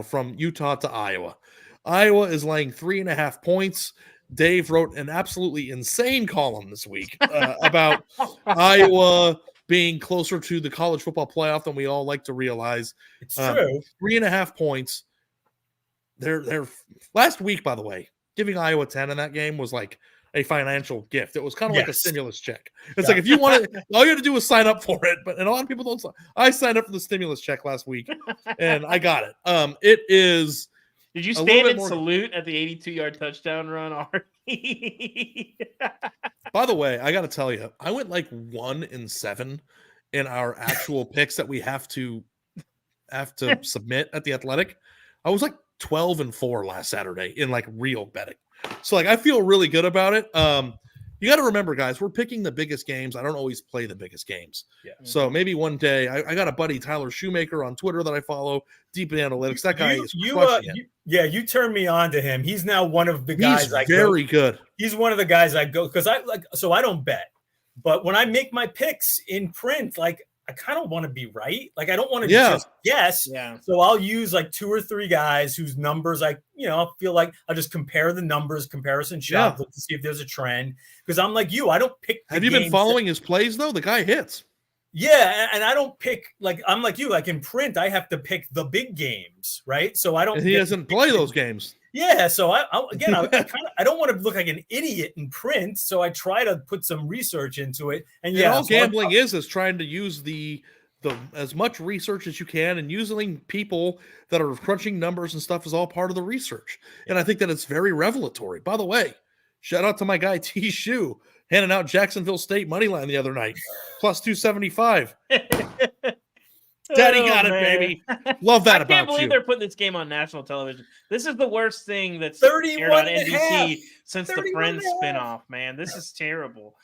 from Utah to Iowa. Iowa is laying 3.5 points. Dave wrote an absolutely insane column this week about Iowa being closer to the college football playoff than we all like to realize. It's true. 3.5 points. They're last week, by the way, giving Iowa 10 in that game was like a financial gift. It was kind of like a stimulus check. It's like if you want to, all you have to do is sign up for it. And a lot of people don't. I signed up for the stimulus check last week, and I got it. It is. Did you stand and salute at the 82-yard touchdown run, Ari? By the way, I got to tell you, I went like 1-7 in our actual picks that we have to submit at the Athletic. I was like 12-4 last Saturday in like real betting. So like I feel really good about it. You got to remember, guys, we're picking the biggest games. I don't always play the biggest games. Yeah. So maybe one day, I got a buddy, Tyler Shoemaker, on Twitter that I follow, deep in analytics. That guy is crushing it. You turned me on to him. He's now one of the guys. He's very good. He's one of the guys I go because I don't bet, but when I make my picks in print, like I kind of want to be right. Like I don't want to just guess. Yeah. So I'll use like 2 or 3 guys whose numbers I feel like I'll just compare the numbers, comparison shop, look to see if there's a trend. Because I'm like you, I don't pick. Have you been following his plays though? The guy hits. Yeah, and I don't pick I'm like you. Like in print, I have to pick the big games, right? So I don't. And he doesn't play those games. Yeah, so I don't want to look like an idiot in print, so I try to put some research into it. And all gambling is trying to use the as much research as you can, and using people that are crunching numbers and stuff is all part of the research. And I think that it's very revelatory. By the way, shout out to my guy T. Shoe handing out Jacksonville State money line the other night, plus 275. Daddy got it, baby. Love that about you. I can't believe they're putting this game on national television. This is the worst thing that's aired on NBC since the Friends spinoff, man. This is terrible.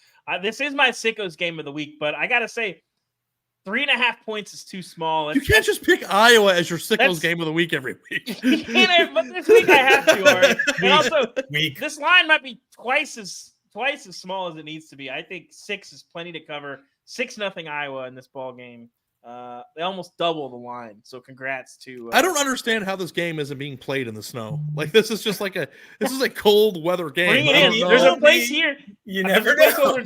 This is my sickos game of the week, but I got to say, 3.5 points is too small. You can't just pick Iowa as your sickos game of the week every week. But this week I have to, Ari. And also, this line might be twice as small as it needs to be. I think 6 is plenty to cover. 6-0 Iowa in this ball game. They almost double the line, so congrats to. I don't understand how this game isn't being played in the snow. Like this is just like a cold weather game. Bring it in. There's a place here. You never know.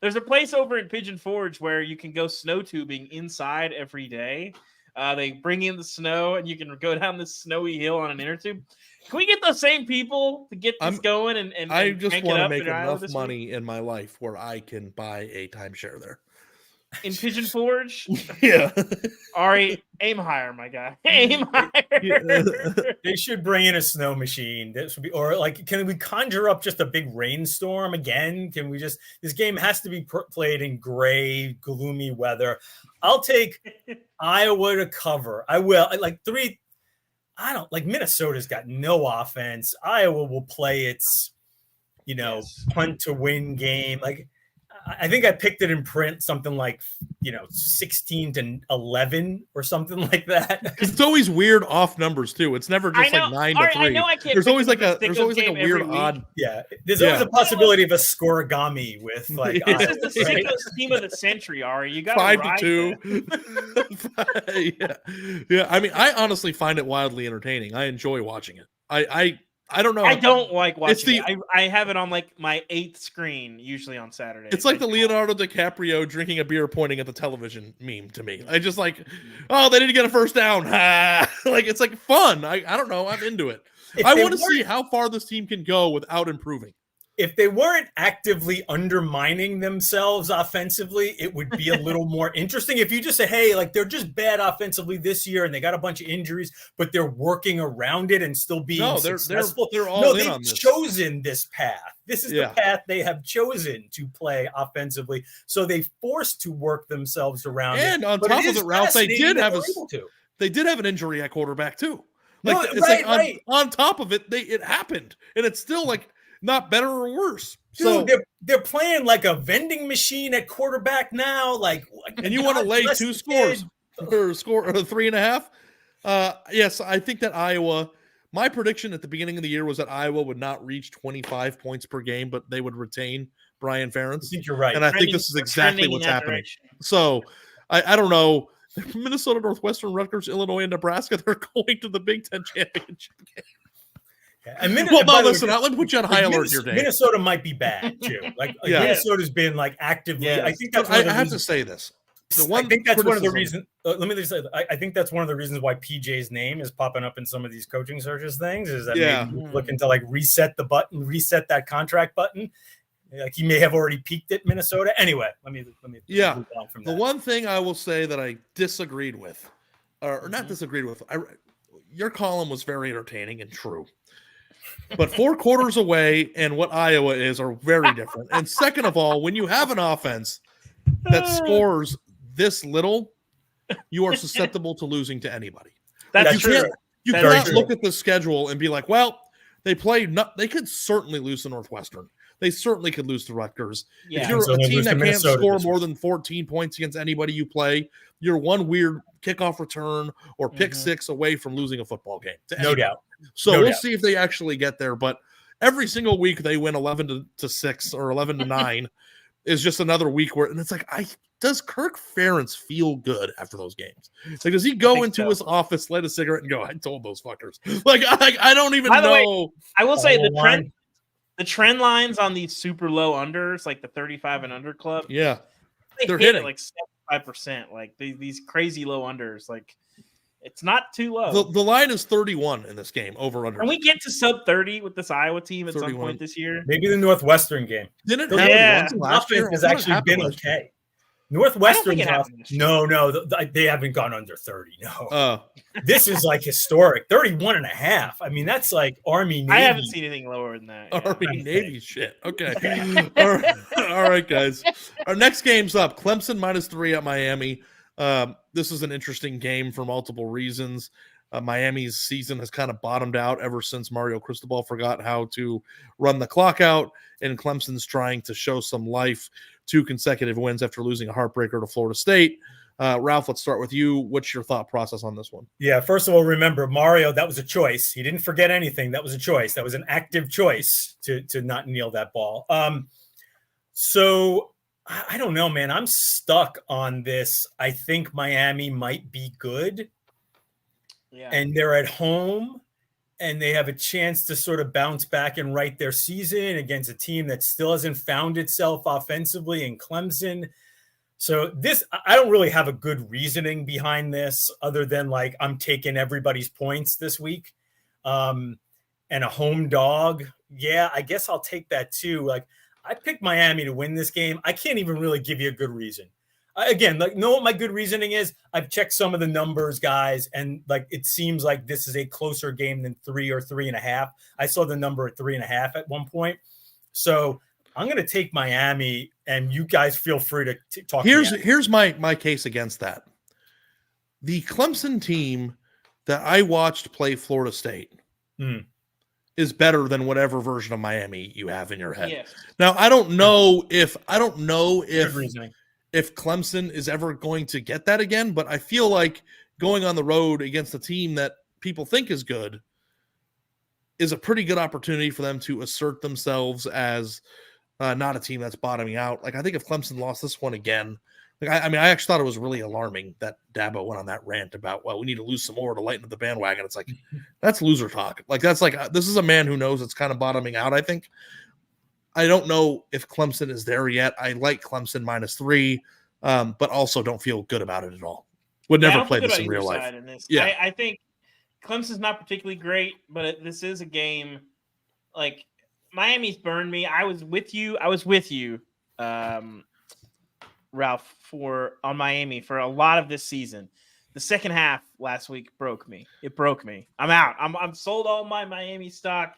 There's a place over in Pigeon Forge where you can go snow tubing inside every day. They bring in the snow, and you can go down this snowy hill on an inner tube. Can we get those same people to get this going? And I just crank want it to up make in Iowa enough this money week? in my life where I can buy a timeshare there. In Pigeon Forge? Yeah. Ari, aim higher, my guy. Aim higher. They should bring in a snow machine. This would be, or like, can we conjure up just a big rainstorm again? Can we just? This game has to be played in gray, gloomy weather. I'll take Iowa to cover. I will. I don't like Minnesota's got no offense. Iowa will play its, punt to win game. Like, I think I picked it in print something like 16-11 or something like that. It's always weird off numbers too. It's never just like 9-3. I know I can't. There's always like a weird odd. Yeah, there's always a possibility of a scoregami with like. This is the sickest team of the century, Ari. You got 5-2. Yeah. I mean, I honestly find it wildly entertaining. I enjoy watching it. I don't know. I don't like watching it. I have it on like my 8th screen, usually on Saturday. It's like the Leonardo DiCaprio drinking a beer pointing at the television meme to me. I just like, oh, they didn't get a first down. Like, it's like fun. I don't know. I'm into it. I want to see how far this team can go without improving. If they weren't actively undermining themselves offensively, it would be a little more interesting. If you just say, hey, like they're just bad offensively this year and they got a bunch of injuries, but they're working around it and still being successful. They're all in on this. They've chosen this path. This is the path they have chosen to play offensively. So they forced to work themselves around and it. on top of it, Ralph, they did have an injury at quarterback too. Like, on top of it, it happened. And it's still like, not better or worse. Dude, they're playing like a vending machine at quarterback now. And you want to lay 2 scores or score 3.5? Yes, I think that Iowa. My prediction at the beginning of the year was that Iowa would not reach 25 points per game, but they would retain Brian Ferentz. I think you're right, and I think this is exactly what's happening. So I don't know. Minnesota, Northwestern, Rutgers, Illinois, and Nebraska. They're going to the Big Ten championship game. And let me put you on high alert here, Dave. Minnesota might be bad too. Minnesota's been like actively. Yeah. I think that's. I have to say this. I think that's one of the reasons. Let me just say. I think that's one of the reasons why PJ's name is popping up in some of these coaching searches things. Is that maybe looking to like reset the button, reset that contract button. Like he may have already peaked at Minnesota. Anyway, let me move on from that. The one thing I will say that I disagreed with, or not disagreed with, your column was very entertaining and true. But 4 quarters away and what Iowa is are very different. And second of all, when you have an offense that scores this little, you are susceptible to losing to anybody. That's true. You cannot look at the schedule and be like, well, they could certainly lose to Northwestern. They certainly could lose to Rutgers. Yeah. If you're a team that can't score more than 14 points against anybody you play, you're one weird kickoff return or pick 6 away from losing a football game. No doubt. So we'll see if they actually get there. But every single week they win 11-6 or 11-9 is just another week where, and it's like, does Kirk Ferentz feel good after those games? Like, does he go into his office, light a cigarette, and go, "I told those fuckers"? Like, I don't even know. By the way, I will say the trend lines on these super low unders, like the 35 and under club, they're hit hitting like 75%. Like these crazy low unders, like. It's not too low. The line is 31 in this game, over under. Can we get to sub 30 with this Iowa team at 31. Some point this year? Maybe the Northwestern game. Didn't it happen last year? Has actually been okay. Northwestern, no, they haven't gone under 30. No, this is like historic. 31.5. I mean, that's like Army Navy. I haven't seen anything lower than that. Army Navy shit. Okay. All right, guys. Our next game's up. Clemson -3 at Miami. This is an interesting game for multiple reasons. Miami's season has kind of bottomed out ever since Mario Cristobal forgot how to run the clock out, and Clemson's trying to show some life. 2 consecutive wins after losing a heartbreaker to Florida State. Ralph, let's start with you. What's your thought process on this one? Yeah, first of all, remember, Mario, that was a choice. He didn't forget anything. That was a choice. That was an active choice to not kneel that ball. So I don't know, man. I'm stuck on this. I think Miami might be good. Yeah. And they're at home and they have a chance to sort of bounce back and right their season against a team that still hasn't found itself offensively in Clemson. So I don't really have a good reasoning behind this other than like I'm taking everybody's points this week. And a home dog. Yeah, I guess I'll take that too. Like I picked Miami to win this game. I can't even really give you a good reason. Again, like know what my good reasoning is? I've checked some of the numbers, guys, and like it seems like this is a closer game than 3 or 3.5. I saw the number at 3.5 at one point. So I'm going to take Miami, and you guys feel free to talk. Here's my case against that. The Clemson team that I watched play Florida State is better than whatever version of Miami you have in your head. Yes. Now I don't know if Clemson is ever going to get that again, but I feel like going on the road against a team that people think is good is a pretty good opportunity for them to assert themselves as not a team that's bottoming out. Like I think if Clemson lost this one again, like I actually thought it was really alarming that Dabo went on that rant about, well, we need to lose some more to lighten up the bandwagon. It's like, that's loser talk. Like that's like, this is a man who knows it's kind of bottoming out. I think. I don't know if Clemson is there yet. I like Clemson -3, but also don't feel good about it at all. Would never play this in real life. Yeah, I think Clemson's not particularly great, but this is a game like Miami's burned me. I was with you, Ralph, on Miami for a lot of this season. The second half last week broke me. It broke me. I'm out. I'm sold all my Miami stock.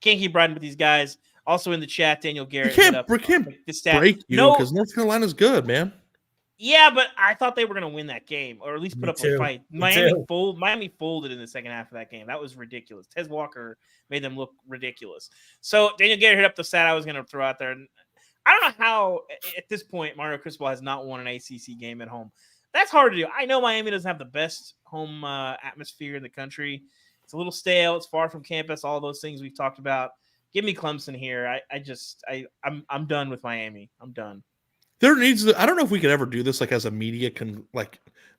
Can't keep riding with these guys. Also in the chat, Daniel Garrett. We can't break you because North Carolina's good, man. Yeah, but I thought they were going to win that game or at least put up a fight. Miami folded in the second half of that game. That was ridiculous. Tez Walker made them look ridiculous. So Daniel Garrett hit up the stat I was going to throw out there. I don't know how at this point Mario Cristobal has not won an ACC game at home. That's hard to do. I know Miami doesn't have the best home atmosphere in the country. It's a little stale. It's far from campus. All those things we've talked about. Give me Clemson here. I'm done with Miami. I'm done. There needs I don't know if we could ever do this like as a media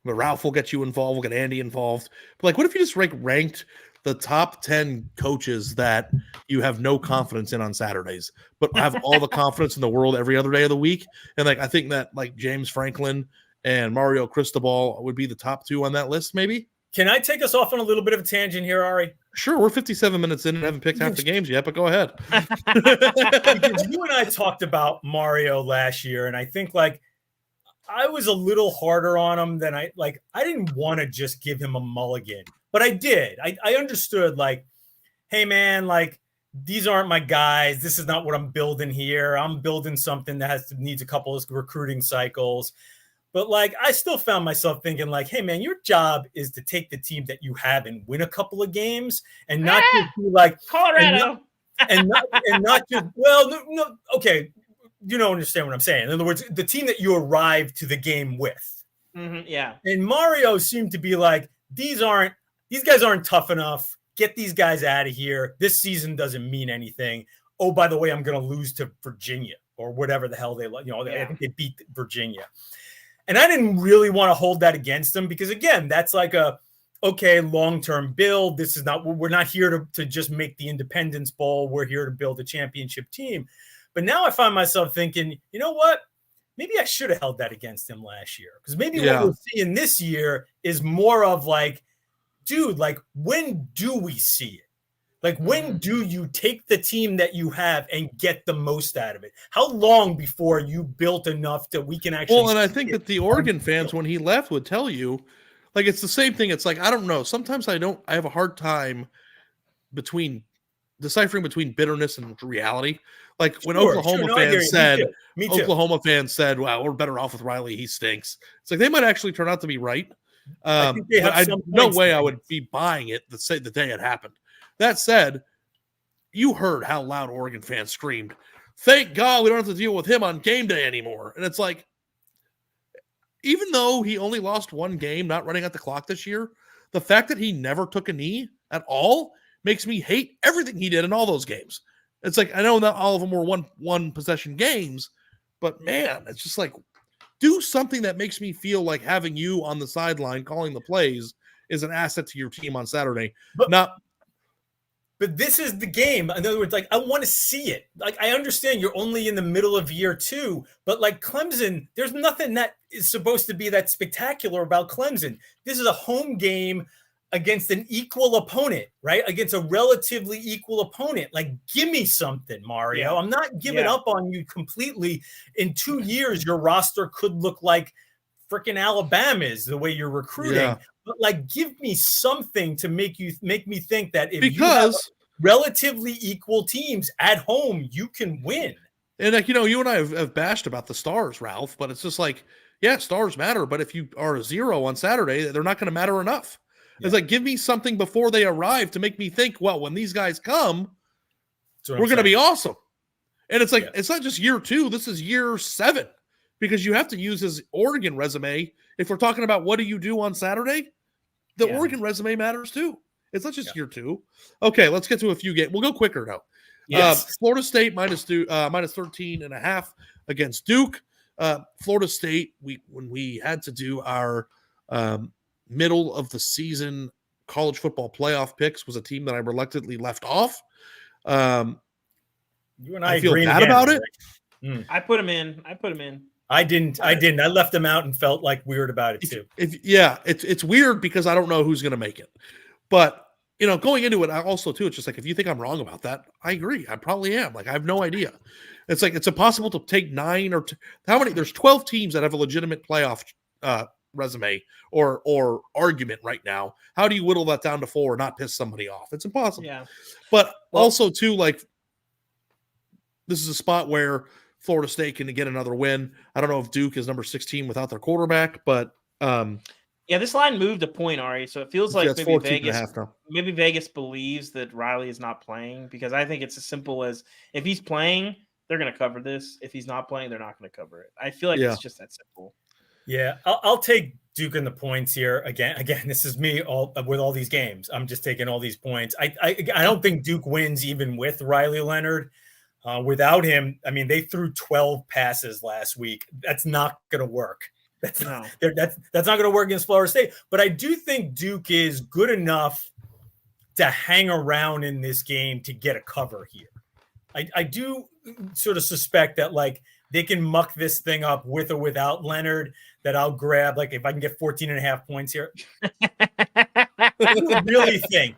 Ralph will get you involved, we'll get Andy involved. But like what if you just ranked the top 10 coaches that you have no confidence in on Saturdays, but have all the confidence in the world every other day of the week? And like I think that like James Franklin and Mario Cristobal would be the top 2 on that list, maybe. Can I take us off on a little bit of a tangent here, Ari? Sure, we're 57 minutes in and haven't picked half the games yet, but go ahead. Because you and I talked about Mario last year, and I think like I was a little harder on him than I didn't want to just give him a mulligan, but I did. I understood like, hey man, like these aren't my guys. This is not what I'm building here. I'm building something that needs a couple of recruiting cycles. But like, I still found myself thinking like, hey man, your job is to take the team that you have and win a couple of games and not just be like Colorado and not just, well, no. Okay. You don't understand what I'm saying. In other words, the team that you arrived to the game with. Mm-hmm, yeah. And Mario seemed to be like, these guys aren't tough enough. Get these guys out of here. This season doesn't mean anything. Oh, by the way, I'm going to lose to Virginia or whatever the hell I think they beat Virginia. And I didn't really want to hold that against them because, again, that's like long-term build. This is not, we're not here to just make the Independence Bowl. We're here to build a championship team. But now I find myself thinking, you know what? Maybe I should have held that against him last year. Because maybe what we're seeing this year is more of like, dude, like, when do we see it? Like, when do you take the team that you have and get the most out of it? How long before you built enough that we can actually? Well, and I think that the Oregon fans, when he left, would tell you, like, it's the same thing. It's like, I don't know. Sometimes I have a hard time deciphering between bitterness and reality. Like when Oklahoma fans said, "Wow, we're better off with Riley. He stinks." It's like they might actually turn out to be right. No way I would be buying it the day it happened. That said, you heard how loud Oregon fans screamed, "Thank God we don't have to deal with him on game day anymore." And it's like, even though he only lost one game not running out the clock this year, the fact that he never took a knee at all makes me hate everything he did in all those games. It's like, I know not all of them were one possession games, but man, it's just like, do something that makes me feel like having you on the sideline calling the plays is an asset to your team on Saturday. But But this is the game. In other words, like, I want to see it. Like, I understand you're only in the middle of year 2, but like Clemson, there's nothing that is supposed to be that spectacular about Clemson. This is a home game against an equal opponent, right? Against a relatively equal opponent. Like, give me something, Mario. I'm not giving up on you completely. In 2 years, your roster could look like freaking Alabama's the way you're recruiting. Yeah. But like, give me something to make me think that if you Because have relatively equal teams at home, you can win. And like, you and I have bashed about the stars, Ralph, but it's just like, yeah, stars matter, but if you are a 0 on Saturday, they're not going to matter enough. Yeah. It's like, give me something before they arrive to make me think, well, when these guys come, we're going to be awesome. And it's like, it's not just year 2, this is year 7, because you have to use his Oregon resume. If we're talking about what do you do on Saturday, the Oregon resume matters too. It's not just year 2. Okay, let's get to a few games. We'll go quicker now. Yes. Florida State minus 13.5 against Duke. Florida State, when we had to do our middle of the season college football playoff picks, was a team that I reluctantly left off. You and I feel bad about it. I put them in. I didn't. I left them out and felt like weird about it too. It's weird because I don't know who's going to make it. But, going into it, I also, too, it's just like, if you think I'm wrong about that, I agree. I probably am. Like, I have no idea. It's like, it's impossible to take 9 or how many? There's 12 teams that have a legitimate playoff resume or argument right now. How do you whittle that down to 4 and not piss somebody off? It's impossible. Yeah. But also, too, like, this is a spot where Florida State can get another win. I don't know if Duke is number 16 without their quarterback, but this line moved a point, Ari. So it feels like maybe Vegas believes that Riley is not playing, because I think it's as simple as, if he's playing, they're going to cover this. If he's not playing, they're not going to cover it. I feel like it's just that simple. Yeah, I'll take Duke in the points here. Again, this is me with all these games. I'm just taking all these points. I don't think Duke wins even with Riley Leonard. Without him, I mean, they threw 12 passes last week. That's not going to work. That's not going to work against Florida State. But I do think Duke is good enough to hang around in this game to get a cover here. I do sort of suspect that, like, they can muck this thing up with or without Leonard, that I'll grab, like, if I can get 14.5 points here.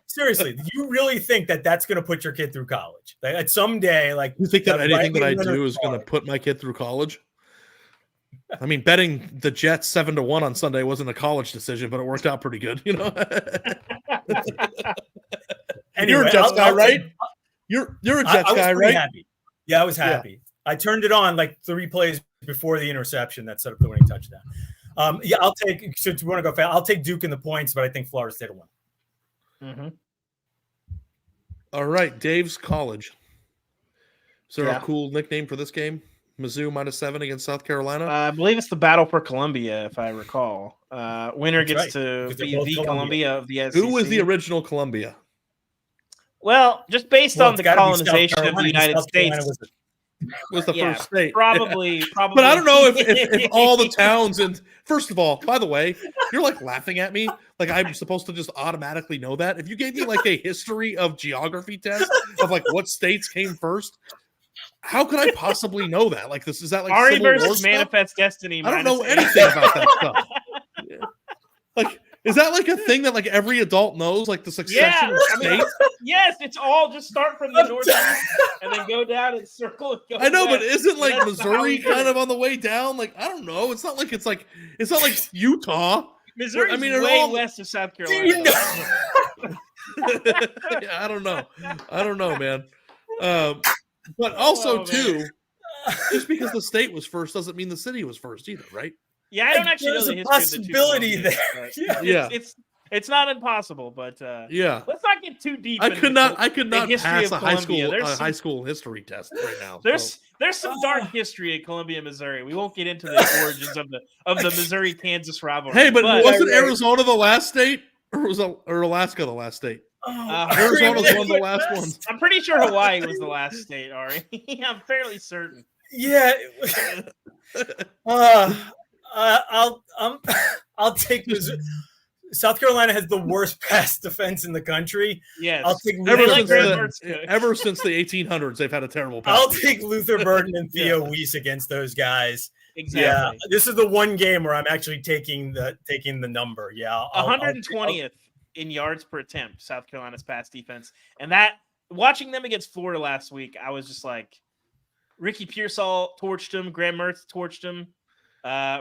Seriously, do you really think that that's going to put your kid through college? Like, someday, like, you think that anything that I do is going to put my kid through college? I mean, betting the Jets 7-1 on Sunday wasn't a college decision, but it worked out pretty good, Anyway, you're a Jets guy, right? You're a Jets guy, right? Happy. Yeah, I was happy. Yeah. I turned it on like 3 plays before the interception that set up the winning touchdown. I'll take. So, do you want to go fast? I'll take Duke in the points, but I think Florida State will win. Mm-hmm. All right, Dave's College. Is there a cool nickname for this game? Mizzou -7 against South Carolina. I believe it's the Battle for Columbia, if I recall. Winner gets to be the Columbia of the SEC. Who was the original Columbia? Well, just based on the colonization of the United States. Was the first state. Probably. But I don't know if all the towns, and first of all, by the way, you're like laughing at me. Like, I'm supposed to just automatically know that. If you gave me like a history of geography test of like what states came first, how could I possibly know that? Like, is that like Ari versus Manifest Destiny? I don't know anything about that stuff. Yeah. Like, is that like a thing that like every adult knows, like the succession of states? Yes, it's all just start from the northeast and then go down and circle. And go I know, west. But isn't like Missouri kind of on the way down? Like, I don't know. It's not like Utah. Missouri. I mean, way west of South Carolina. Yeah, I don't know, man. But also too, just because the state was first doesn't mean the city was first either, right? Yeah, I don't actually know the history possibility of the two there. It's not impossible, but let's not get too deep. I could not pass a high school history test right now. There's some dark history at Columbia, Missouri. We won't get into the origins of the Missouri-Kansas rivalry. Hey, but wasn't Arizona the last state, or was Alaska the last state? Arizona was one of the last ones. I'm pretty sure Hawaii was the last state, Ari. I'm fairly certain. Yeah. I'll take Missouri. South Carolina has the worst pass defense in the country. Yes. I'll take ever since the 1800s, they've had a terrible pass. I'll take Luther Burden and Theo Weiss against those guys. Exactly. Yeah, this is the one game where I'm actually taking the number. Yeah, 120th in yards per attempt, South Carolina's pass defense, and that watching them against Florida last week, I was just like, Ricky Pearsall torched him, Graham Mertz torched him.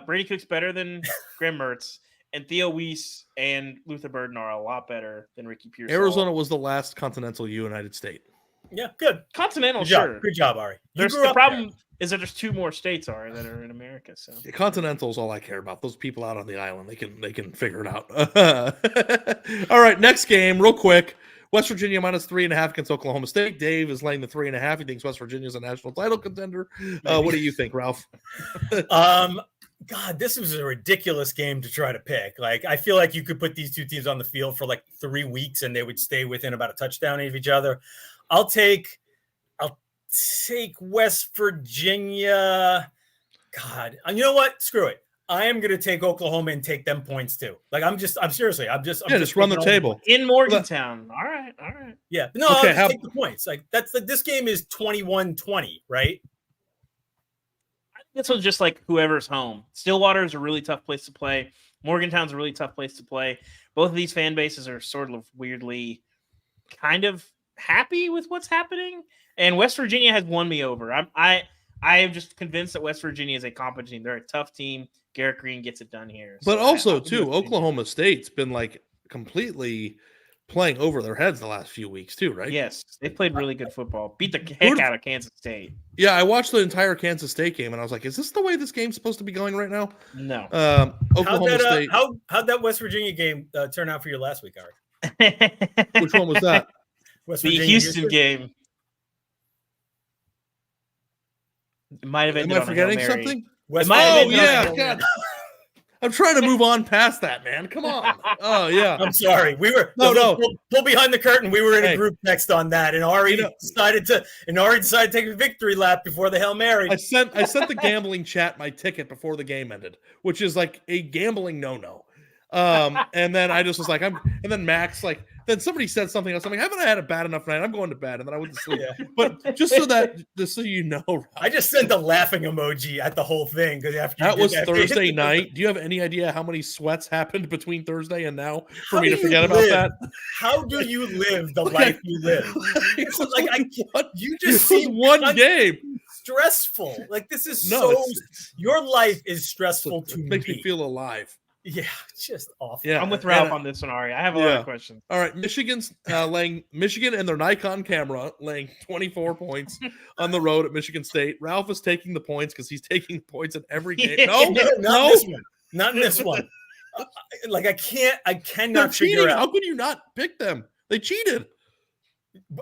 Brady Cook's better than Graham Mertz, and Theo Weiss and Luther Burden are a lot better than Ricky Pearsall. Arizona was the last continental United State. Yeah, good. Continental, Good job, Ari. The problem is that there's 2 more states that are in America. So Continental is all I care about. Those people out on the island, they can figure it out. All right, next game, real quick. West Virginia -3.5 against Oklahoma State. Dave is laying the 3.5. He thinks West Virginia is a national title contender. What do you think, Ralph? God, this was a ridiculous game to try to pick. Like, I feel like you could put these two teams on the field for like 3 weeks and they would stay within about a touchdown of each other. I'll take West Virginia. God, you know what? Screw it. I am going to take Oklahoma and take them points too. Like, I'm just run the table in Morgantown. All right. Yeah. No, okay, I'll take the points. Like, this game is 21-20, right? This was just like whoever's home. Stillwater is a really tough place to play. Morgantown's a really tough place to play. Both of these fan bases are sort of weirdly kind of happy with what's happening. And West Virginia has won me over. I am just convinced that West Virginia is a competent team. They're a tough team. Garrett Green gets it done here. But also, too, Oklahoma State's been like completely playing over their heads the last few weeks, too, right? They played really good football. Beat the heck out of Kansas State. Yeah, I watched the entire Kansas State game, and I was like, is this the way this game's supposed to be going right now? No. Oklahoma State. How'd that West Virginia game turn out for you last week, Ari? Which one was that? West the Virginia, Houston game. It might have ended Am I forgetting something? God. I'm trying to move on past that, man. Come on. Oh, yeah. I'm sorry. We were pull behind the curtain. We were in a group text on that, and Ari decided to take a victory lap before the Hail Mary. I sent the gambling chat my ticket before the game ended, which is like a gambling no-no. And then I just was like, and then Max, like, then somebody said something else. I'm like, haven't I had a bad enough night? I'm going to bed. And then I went to sleep. Yeah. But just so you know, Ralph, I just sent a laughing emoji at the whole thing. That was Thursday night. Do you have any idea how many sweats happened between Thursday and now for me to forget about that? How do you live the life you live? You just see one game. Stressful. Like, this is your life is stressful to me. It makes me feel alive. Yeah, just awful. Yeah, I'm with Ralph on this one, Ari. I have a lot of questions. All right, Michigan and their Nikon camera laying 24 points on the road at Michigan State. Ralph is taking the points because he's taking points in every game. Not in this one. Like, I cannot figure out. How could you not pick them? They cheated.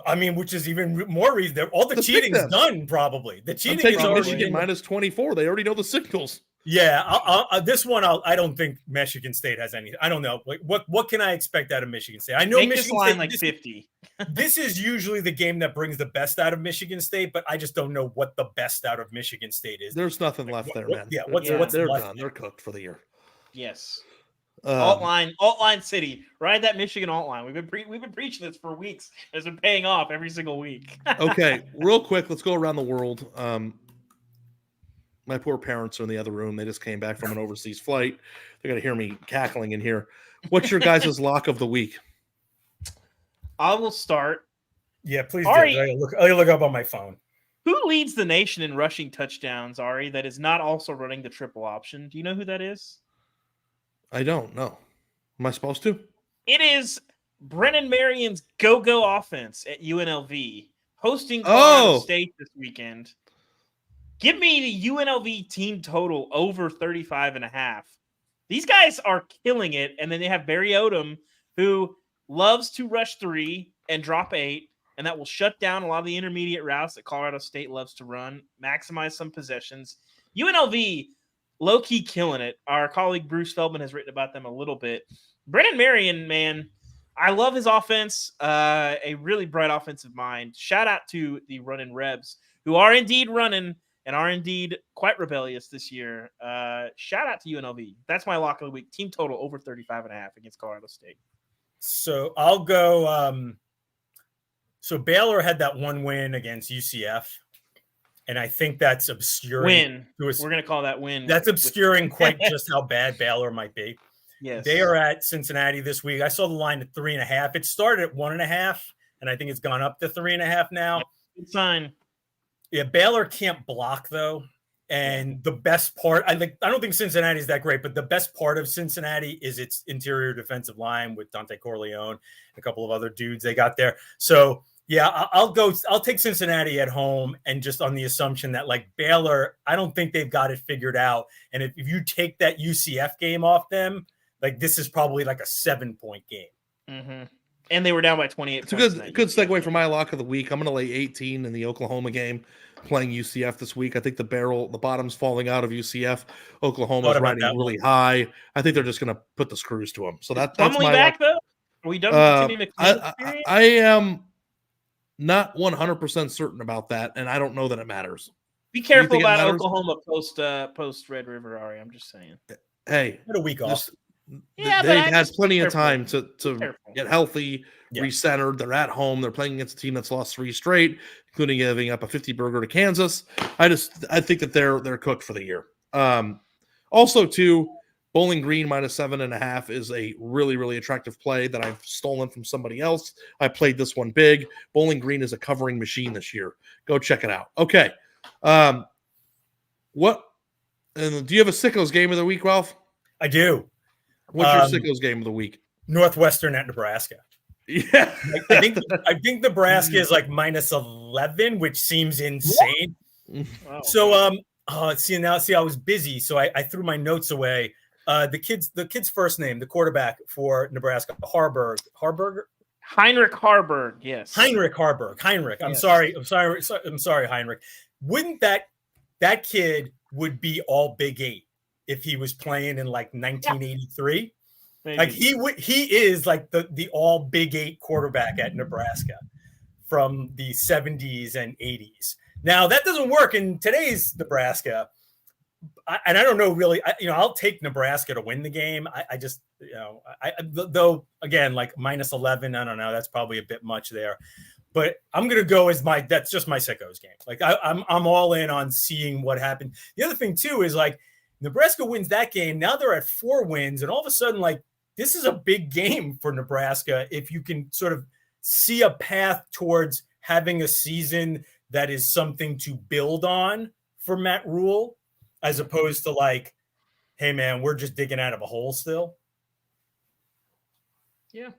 I mean, which is even more reason. All the cheating's done, probably. The cheating is already Michigan -24. They already know the signals. Yeah, this one I don't think Michigan State has any. I don't know. Like, what can I expect out of Michigan State? I know Make Michigan this line State, like 50. This is usually the game that brings the best out of Michigan State, but I just don't know what the best out of Michigan State is. There's nothing left there, man. Yeah, they're left done. They're cooked for the year. Yes. Alt line city. Ride that Michigan alt line. We've been preaching this for weeks. It's been paying off every single week. Okay, real quick, let's go around the world. My poor parents are in the other room. They just came back from an overseas flight. They're going to hear me cackling in here. What's your guys' lock of the week? I will start. Yeah, please do. I'll look up on my phone. Who leads the nation in rushing touchdowns, Ari, that is not also running the triple option? Do you know who that is? I don't know. Am I supposed to? It is Brennan Marion's go-go offense at UNLV, hosting Colorado State this weekend. Give me the UNLV team total over 35.5. These guys are killing it. And then they have Barry Odom, who loves to rush 3 and drop 8. And that will shut down a lot of the intermediate routes that Colorado State loves to run, maximize some possessions. UNLV, low-key killing it. Our colleague Bruce Feldman has written about them a little bit. Brennan Marion, man, I love his offense. A really bright offensive mind. Shout out to the running Rebs, who are indeed running and are indeed quite rebellious this year. Shout out to UNLV. That's my lock of the week. Team total over 35.5 against Colorado State. So I'll go. So Baylor had that one win against UCF, and I think that's obscuring. We're going to call that win. That's obscuring quite just how bad Baylor might be. Yes. They are at Cincinnati this week. I saw the line at 3.5. It started at 1.5, and I think it's gone up to 3.5 now. Good sign. Yeah, Baylor can't block though. And the best part, I don't think Cincinnati is that great, but the best part of Cincinnati is its interior defensive line with Dante Corleone and a couple of other dudes they got there. So yeah, I'll take Cincinnati at home, and just on the assumption that like Baylor, I don't think they've got it figured out. And if you take that UCF game off them, like this is probably like a 7-point game. Mm-hmm. And they were down by 28. It's a good segue for my lock of the week. I'm going to lay 18 in the Oklahoma game, playing UCF this week. I think the bottom's falling out of UCF. Oklahoma's riding really high. I think they're just going to put the screws to them. So that's my back though. Are we done with the Timmy McMillan? I am not 100% certain about that, and I don't know that it matters. Be careful about Oklahoma post Red River, Ari. I'm just saying. Hey, had a week off. They've had plenty of time to get healthy, recentered. They're at home. They're playing against a team that's lost 3 straight, including giving up a 50-burger to Kansas. I think that they're cooked for the year. Also, too, Bowling Green -7.5 is a really, really attractive play that I've stolen from somebody else. I played this one big. Bowling Green is a covering machine this year. Go check it out. Okay. Do you have a Sickos game of the week, Ralph? I do. What's your Sickos game of the week? Northwestern at Nebraska. Yeah. I think Nebraska is like -11, which seems insane. Wow. So I was busy, so I threw my notes away. The kid's first name, the quarterback for Nebraska, Heinrich Harburg, yes. Heinrich Harburg. I'm sorry, Heinrich. Wouldn't that kid would be all Big 8 if he was playing in like 1983? Maybe. Like he is like the all Big 8 quarterback at Nebraska from the 70s and 80s. Now that doesn't work in today's Nebraska. And I don't know really, I'll take Nebraska to win the game. I just, though again, like -11, I don't know. That's probably a bit much there, but I'm going to go that's just my Sickos game. Like I'm all in on seeing what happened. The other thing too, is like Nebraska wins that game. Now they're at 4 wins, and all of a sudden, like this is a big game for Nebraska. If you can sort of see a path towards having a season that is something to build on for Matt Rule, as opposed to like, hey man, we're just digging out of a hole still. Yeah.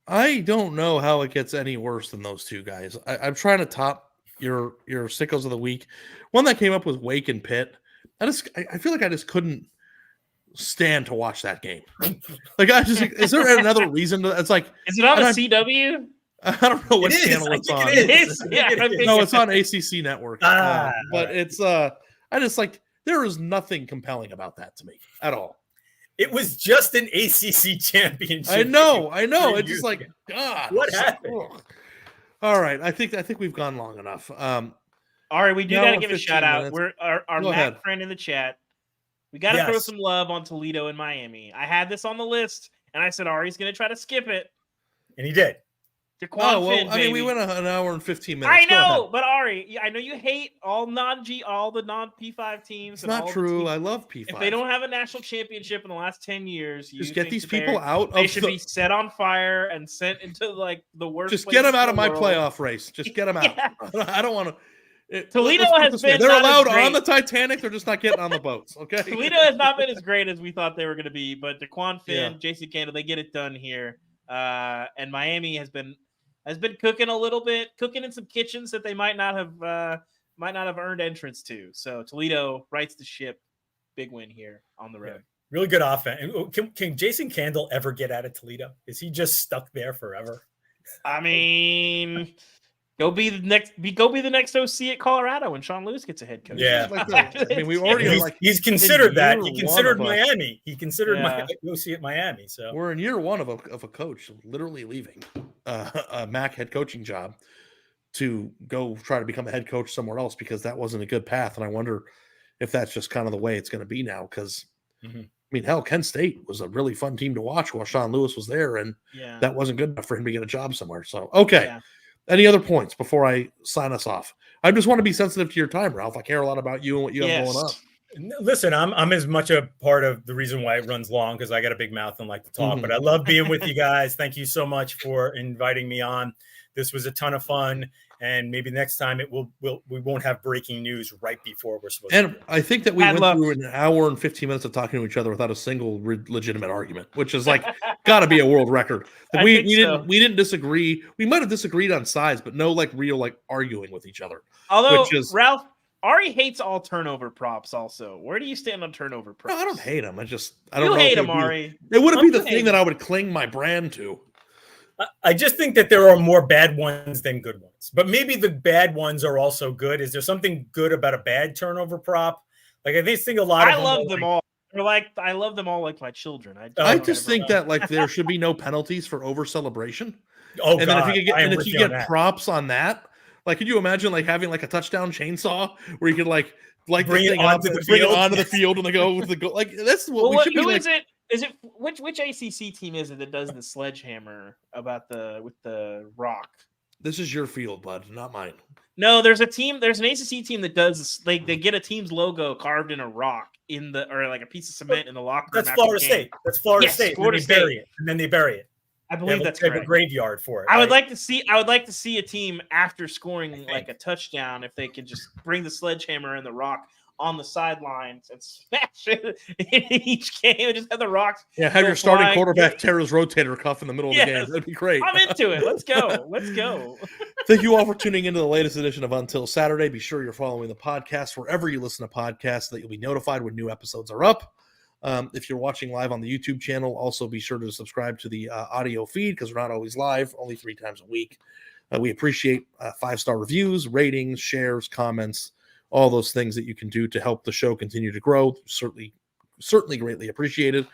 I don't know how it gets any worse than those two guys. I'm trying to top your Sickos of the week. One that came up was Wake and Pitt. I feel like I just couldn't stand to watch that game. Like is there another reason to? It's like, is it on a CW? I don't know what channel it's on. No, it's on ACC Network. But it's I just like there is nothing compelling about that to me at all. It was just an ACC championship. I know. It's just like, God, what happened? All right, I think we've gone long enough. All right, we do got to give a shout out. minutes. We're our Mac friend in the chat. We got to throw some love on Toledo and Miami. I had this on the list, and I said Ari's going to try to skip it, and he did. Finn, we went an hour and 15 minutes. I know, but Ari, I know you hate all the non-P5 teams. It's not true. I love P5. If they don't have a national championship in the last 10 years, just get these people out. They should be set on fire and sent into like the worst. Just get them out of my playoff race. Just get them out. I don't want to. Toledo has been. They're allowed on the Titanic. They're just not getting on the boats. Okay. Toledo has not been as great as we thought they were going to be, but DeQuan Finn, Jason Candle, they get it done here. And Miami has been cooking a little bit, cooking in some kitchens that they might not have earned entrance to. So Toledo rights the ship. Big win here on the road. Yeah. Really good offense. Can Jason Candle ever get out of Toledo? Is he just stuck there forever? I mean, go be the next OC at Colorado when Sean Lewis gets a head coach. Yeah, I mean, we already he's considered that. He considered Miami. He considered OC at Miami. So we're in year 1 of a coach literally leaving a MAC head coaching job. to go try to become a head coach somewhere else because that wasn't a good path. And I wonder if that's just kind of the way it's going to be now. Because I mean, hell, Penn State was a really fun team to watch while Sean Lewis was there, and that wasn't good enough for him to get a job somewhere. So, okay. Yeah. Any other points before I sign us off? I just want to be sensitive to your time, Ralph. I care a lot about you and what you have going on. Listen, I'm as much a part of the reason why it runs long because I got a big mouth and like to talk. But I love being with you guys. Thank you so much for inviting me on. This was a ton of fun. And maybe next time we won't have breaking news right before we're supposed to. And I think that we went through an hour and 15 minutes of talking to each other without a single legitimate argument, which is like got to be a world record. Like we didn't disagree. We might have disagreed on sides, but no like real like arguing with each other. Although Ralph, Ari hates all turnover props. Also, where do you stand on turnover props? No, I don't hate them. I don't hate them, Ari. It wouldn't be the thing that I would cling my brand to. I just think that there are more bad ones than good ones, but maybe the bad ones are also good. Is there something good about a bad turnover prop? Like I think a lot of them. I love them all. They're like I love them all like my children. I just think that like there should be no penalties for over celebration. Oh, and God. Then if you get props on that, like could you imagine like having like a touchdown chainsaw where you could like bring it onto the field when they go with the goal? Like that's what we should be. Who like. is it? Is it which ACC team is it that does the sledgehammer with the rock? This is your field, bud, not mine. No, there's an ACC team that does this. They get a team's logo carved in a rock or like a piece of cement in the locker room. That's Florida State. That's Florida State. Florida State. Bury it, and then they bury it. I believe that's a graveyard for it. I would like to see a team after scoring like a touchdown if they could just bring the sledgehammer and the rock on the sidelines and smash it in each game and just have the rocks. Yeah, have your starting quarterback tear his rotator cuff in the middle of the game. That'd be great. I'm into it. Let's go. Let's go. Thank you all for tuning into the latest edition of Until Saturday. Be sure you're following the podcast wherever you listen to podcasts so that you'll be notified when new episodes are up. If you're watching live on the YouTube channel, also be sure to subscribe to the audio feed because we're not always live, only 3 times a week. We appreciate 5-star reviews, ratings, shares, comments, all those things that you can do to help the show continue to grow. Certainly greatly appreciated.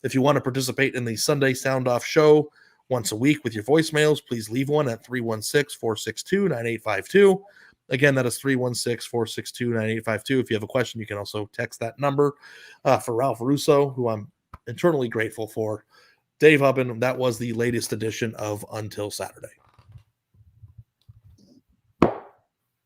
If you want to participate in the Sunday Sound Off show once a week with your voicemails, please leave one at 316-462-9852. Again, that is 316-462-9852. If you have a question, you can also text that number. For Ralph Russo, who I'm eternally grateful for, Dave Ubben, that was the latest edition of Until Saturday.